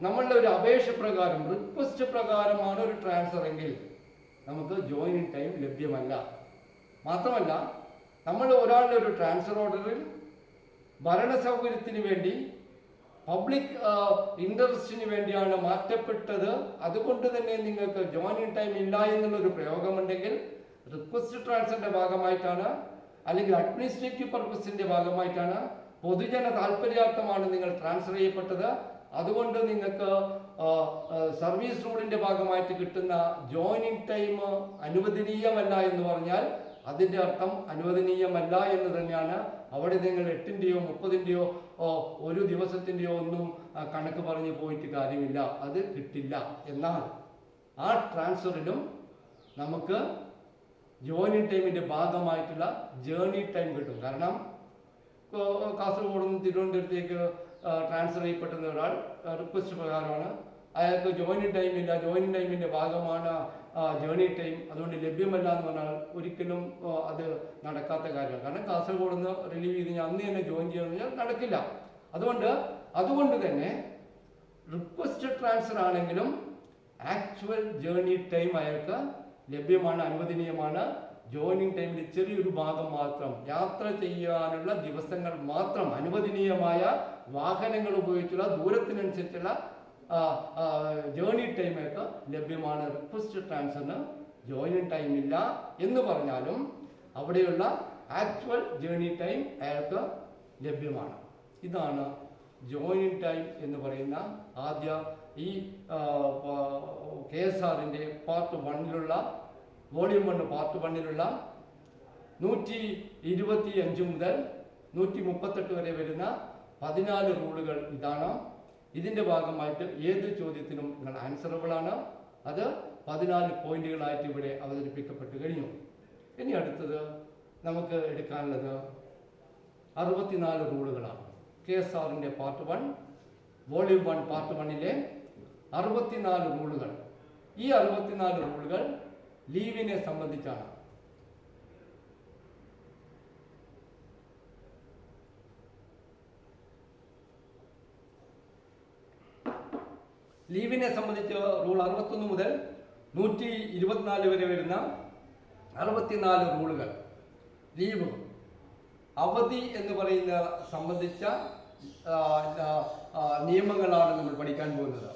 നമ്മളുടെ ഒരു അപേക്ഷ പ്രകാരം, റിക്വസ്റ്റ് പ്രകാരമാണ് ഒരു ട്രാൻസ്ഫർ എങ്കിൽ നമുക്ക് ജോയിനിങ് ടൈം ലഭ്യമല്ല. മാത്രമല്ല, നമ്മൾ ഒരാളുടെ ഒരു ട്രാൻസ്ഫർ ഓർഡറിൽ ഭരണ സൗകര്യത്തിന് വേണ്ടി, പബ്ലിക് ഇൻട്രസ്റ്റിന് വേണ്ടിയാണ് മാറ്റപ്പെട്ടത്, അതുകൊണ്ട് തന്നെ നിങ്ങൾക്ക് ജോയിനിങ് ടൈം ഇല്ല എന്നുള്ളൊരു പ്രയോഗമുണ്ടെങ്കിൽ റിക്വസ്റ്റ് ട്രാൻസ്ഫറിന്റെ ഭാഗമായിട്ടാണ്, അല്ലെങ്കിൽ അഡ്മിനിസ്ട്രേറ്റീവ് പർപ്പസിന്റെ ഭാഗമായിട്ടാണ്, പൊതുജന താല്പര്യാർത്ഥമാണ് നിങ്ങൾ ട്രാൻസ്ഫർ ചെയ്യപ്പെട്ടത്, അതുകൊണ്ട് നിങ്ങൾക്ക് സർവീസ് റൂളിന്റെ ഭാഗമായിട്ട് കിട്ടുന്ന ജോയിനിങ് ടൈം അനുവദനീയമല്ല എന്ന് പറഞ്ഞാൽ അതിൻ്റെ അർത്ഥം അനുവദനീയമല്ല എന്ന് തന്നെയാണ്. അവിടെ നിങ്ങൾ 8-ൻ്റെയോ 30-ൻ്റെയോ ഒരു ദിവസത്തിൻ്റെയോ ഒന്നും കണക്ക് പറഞ്ഞ് പോയിട്ട് കാര്യമില്ല, അത് കിട്ടില്ല. എന്നാൽ ആ ട്രാൻസ്ഫറിലും നമുക്ക് ജോയിനിങ് ടൈമിൻ്റെ ഭാഗമായിട്ടുള്ള ജേർണി ടൈം കിട്ടും. കാരണം കാസർഗോഡ് നിന്ന് തിരുവനന്തപുരത്തേക്ക് ട്രാൻസ്ഫർ ചെയ്യപ്പെടുന്ന ഒരാൾ റിക്വസ്റ്റ് പ്രകാരമാണ്, അയാൾക്ക് ജോയിനിങ് ടൈമില്ല, ജോയിനിങ് ടൈമിൻ്റെ ഭാഗമാണ് ജേർണി ടൈം, അതുകൊണ്ട് ലഭ്യമല്ല എന്ന് പറഞ്ഞാൽ ഒരിക്കലും അത് നടക്കാത്ത കാര്യമാണ്. കാരണം കാസർഗോഡ് നിന്ന് റിലീവ് ചെയ്ത് ഞാൻ അന്ന് തന്നെ ജോയിൻ ചെയ്യാന്ന് പറഞ്ഞാൽ നടക്കില്ല. അതുകൊണ്ട് തന്നെ റിക്വസ്റ്റ് ട്രാൻസ്ഫർ ആണെങ്കിലും ആക്ച്വൽ ജേർണി ടൈം അയാൾക്ക് ലഭ്യമാണ്, അനുവദനീയമാണ്. ജോയിനിങ് ടൈമിൽ ചെറിയൊരു ഭാഗം മാത്രം, യാത്ര ചെയ്യാനുള്ള ദിവസങ്ങൾ മാത്രം, അനുവദനീയമായ വാഹനങ്ങൾ ഉപയോഗിച്ചുള്ള ദൂരത്തിനനുസരിച്ചുള്ള ജേർണി ടൈമൊക്കെ ലഭ്യമാണ്. റിക്വസ്റ്റ് ട്രാൻസ്ഫറിന് ജോയിനിങ് ടൈം ഇല്ല എന്ന് പറഞ്ഞാലും അവിടെയുള്ള ആക്ച്വൽ ജേർണി ടൈം അയാൾക്ക് ലഭ്യമാണ്. ഇതാണ് ജോയിനിങ് ടൈം എന്ന് പറയുന്ന ആദ്യ ഈ KSRന്റെ പാർട്ട് 1-ലുള്ള വോളിയം 1 പാർട്ട് 1-ലുള്ള 125 മുതൽ 138 വരെ വരുന്ന 14 റൂളുകൾ ഇതാണ്. ഇതിൻ്റെ ഭാഗമായിട്ട് ഏത് ചോദ്യത്തിനും നിങ്ങൾ ആൻസറബിൾ ആണ്. അത് 14 പോയിന്റുകളായിട്ട് ഇവിടെ അവതരിപ്പിക്കപ്പെട്ടു കഴിഞ്ഞു. ഇനി അടുത്തത് നമുക്ക് എടുക്കാനുള്ളത് 64 റൂളുകളാണ്. KSRന്റെ പാർട്ട് 1 വോളിയം 1 പാർട്ട് 1ലെ 64 റൂളുകൾ. ഈ 64 റൂളുകൾ ലീവിനെ സംബന്ധിച്ചാണ്. ലീവിനെ സംബന്ധിച്ച് റൂൾ 61 മുതൽ 124 വരെ വരുന്ന 64 റൂളുകൾ. ലീവ് അവധി എന്ന് പറയുന്ന സംബന്ധിച്ച നിയമങ്ങളാണ് നമ്മൾ പഠിക്കാൻ പോകുന്നത്.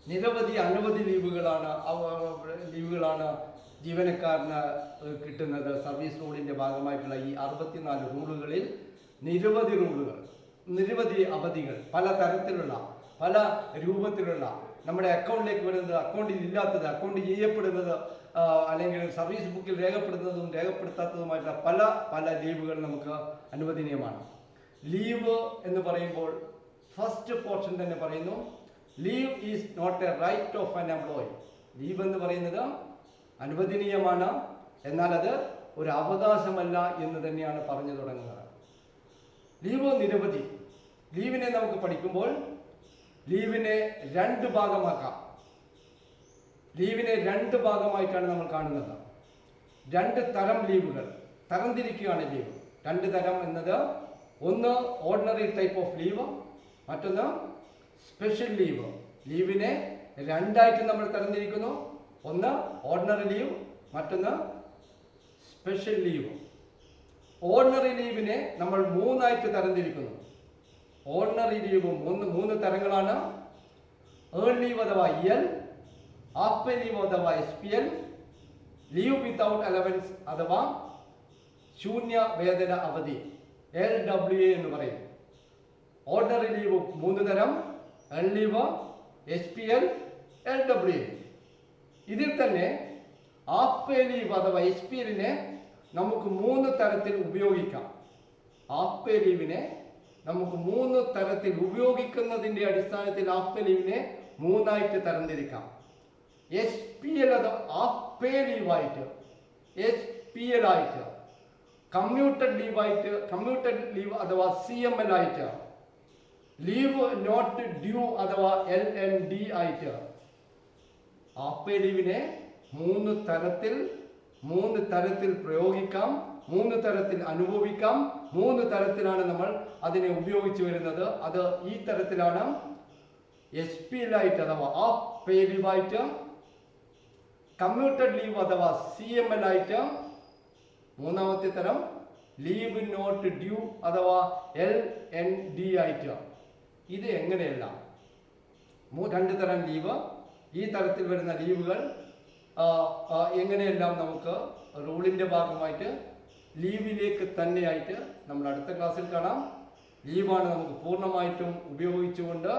നിരവധി അനവധി ലീവുകളാണ് ജീവനക്കാരന് കിട്ടുന്നത്. സർവീസ് റൂളിൻ്റെ ഭാഗമായിട്ടുള്ള ഈ 64 റൂളുകളിൽ നിരവധി റൂളുകൾ, നിരവധി അവധികൾ, പല തരത്തിലുള്ള പല രൂപത്തിലുള്ള നമ്മുടെ അക്കൗണ്ടിലേക്ക് വരുന്നത്, അക്കൗണ്ടിൽ ഇല്ലാത്തത്, അക്കൗണ്ട് ചെയ്യപ്പെടുന്നത്, അല്ലെങ്കിൽ സർവീസ് ബുക്കിൽ രേഖപ്പെടുത്തുന്നതും രേഖപ്പെടുത്താത്തതുമായിട്ടുള്ള പല പല ലീവുകൾ നമുക്ക് അനുവദനീയമാണ്. ലീവ് എന്ന് പറയുമ്പോൾ ഫസ്റ്റ് പോർഷൻ തന്നെ പറയുന്നു, leave is not a right of an employee. Leave എന്ന് പറയുന്നത് അനുവദനീയമാണ്, എന്നാൽ അത് ഒരു അവകാശമല്ല എന്ന് തന്നെയാണ് പറഞ്ഞു തുടങ്ങുന്നത്. ലീവ് നിരവധി. ലീവിനെ നമുക്ക് പഠിക്കുമ്പോൾ ലീവിനെ 2 ഭാഗമാക്കാം. ലീവിനെ 2 ഭാഗമായിട്ടാണ് നമ്മൾ കാണുന്നത്. 2 തരം ലീവുകൾ തരംതിരിക്കുകയാണ് ലീവ്. 2 തരം എന്നത്, ഒന്ന് ഓർഡിനറി ടൈപ്പ് ഓഫ് ലീവ്, മറ്റൊന്ന് സ്പെഷ്യൽ ലീവ്. ലീവിനെ 2ആയിട്ട് നമ്മൾ തരംതിരിക്കുന്നു. ഒന്ന് ഓർഡിനറി ലീവ്, മറ്റൊന്ന് സ്പെഷ്യൽ ലീവ്. ഓർഡിനറി ലീവിനെ നമ്മൾ 3ആയിട്ട് തരംതിരിക്കുന്നു. ഓർഡിനറി ലീവ് 3 തരങ്ങളാണ്. ഏൺ ലീവ് അഥവാ EL, ഹാഫ് പേ ലീവ് അഥവാ SPL, ലീവ് വിത്തൗട്ട് അലവൻസ് അഥവാ ശൂന്യ വേതന അവധി LWA എന്ന് പറയും. ഓർഡിനറി ലീവ് 3 തരം, ഏൺ ലീവ്, SPL, LWA. ഇതിൽ തന്നെ ഹാഫ് പേ ലീവ് അഥവാ SPLനെ നമുക്ക് 3 തരത്തിൽ ഉപയോഗിക്കാം. ഹാഫ് പേ ലീവിനെ നമുക്ക് 3 തരത്തിൽ ഉപയോഗിക്കുന്നതിൻ്റെ അടിസ്ഥാനത്തിൽ ഹാഫ് പേ ലീവിനെ 3ആയിട്ട് തരംതിരിക്കാം. SPL അഥവാ ഹാഫ് പേ ലീവായിട്ട്, SPL ആയിട്ട്, കമ്മ്യൂട്ടഡ് ലീവ് അഥവാ CML ആയിട്ട്, ലീവ് നോട്ട് ഡ്യൂ അഥവാ LND ആയിട്ട്. ഹാഫ് പേ ലീവിനെ 3 തരത്തിൽ പ്രയോഗിക്കാം, 3 തരത്തിൽ അനുഭവിക്കാം. 3 തരത്തിലാണ് നമ്മൾ അതിനെ ഉപയോഗിച്ചു വരുന്നത്. അത് ഈ തരത്തിലാണ്: SPL ആയിട്ട് അഥവാ ഹാഫ് പേ ലീവായിട്ട്, കമ്മ്യൂട്ടഡ് ലീവ് അഥവാ CML ആയിട്ട്, 3ാമത്തെ തരം ലീവ് നോട്ട് ഡ്യൂ അഥവാ LND ആയിട്ട്. ഇത് എങ്ങനെയല്ല 2 തരം ലീവ്, ഈ തരത്തിൽ വരുന്ന ലീവുകൾ എങ്ങനെയെല്ലാം നമുക്ക് റൂളിൻ്റെ ഭാഗമായിട്ട് ലീവിലേക്ക് തന്നെയായിട്ട് നമ്മൾ അടുത്ത ക്ലാസ്സിൽ കാണാം. ലീവാണ് നമുക്ക് പൂർണ്ണമായിട്ടും ഉപയോഗിച്ചുകൊണ്ട്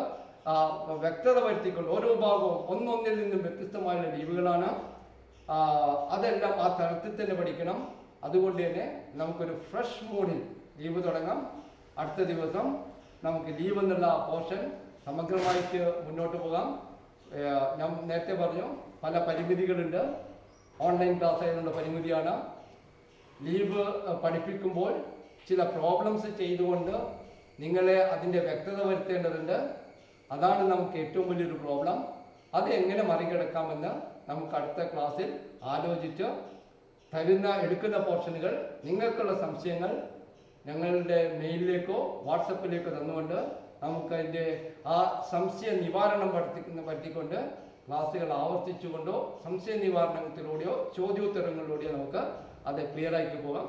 വ്യക്തത വരുത്തിക്കൊണ്ട് ഓരോ ഭാഗവും ഒന്നൊന്നിൽ നിന്നും വ്യത്യസ്തമായുള്ള ലീവുകളാണ്. അതെല്ലാം ആ തരത്തിൽ തന്നെ പഠിക്കണം. അതുകൊണ്ട് തന്നെ നമുക്കൊരു ഫ്രഷ് മൂഡിൽ ലീവ് തുടങ്ങാം. അടുത്ത ദിവസം നമുക്ക് ലീവ് എന്നുള്ള പോർഷൻ സമഗ്രമായിട്ട് മുന്നോട്ട് പോകാം. ഞാൻ നേരത്തെ പറഞ്ഞു, പല പരിമിതികളുണ്ട്. ഓൺലൈൻ ക്ലാസ് ആയതുകൊണ്ട് പരിമിതിയാണ്. ലീവ് പഠിപ്പിക്കുമ്പോൾ ചില പ്രോബ്ലംസ് ചെയ്തുകൊണ്ട് നിങ്ങളെ അതിൻ്റെ വ്യക്തത വരുത്തേണ്ടതുണ്ട്. അതാണ് നമുക്ക് ഏറ്റവും വലിയൊരു പ്രോബ്ലം. അത് എങ്ങനെ മറികടക്കാമെന്ന് നമുക്ക് അടുത്ത ക്ലാസ്സിൽ ആലോചിച്ച് എടുക്കുന്ന പോർഷനുകൾ നിങ്ങൾക്കുള്ള സംശയങ്ങൾ ഞങ്ങളുടെ മെയിലിലേക്കോ വാട്സപ്പിലേക്കോ തന്നുകൊണ്ട് നമുക്കതിൻ്റെ ആ സംശയ നിവാരണം വരുത്തിക്കൊണ്ട് ക്ലാസ്സുകൾ ആവർത്തിച്ചുകൊണ്ടോ സംശയ നിവാരണത്തിലൂടെയോ ചോദ്യോത്തരങ്ങളിലൂടെയോ നമുക്ക് അത് ക്ലിയർ ആക്കി പോകാം.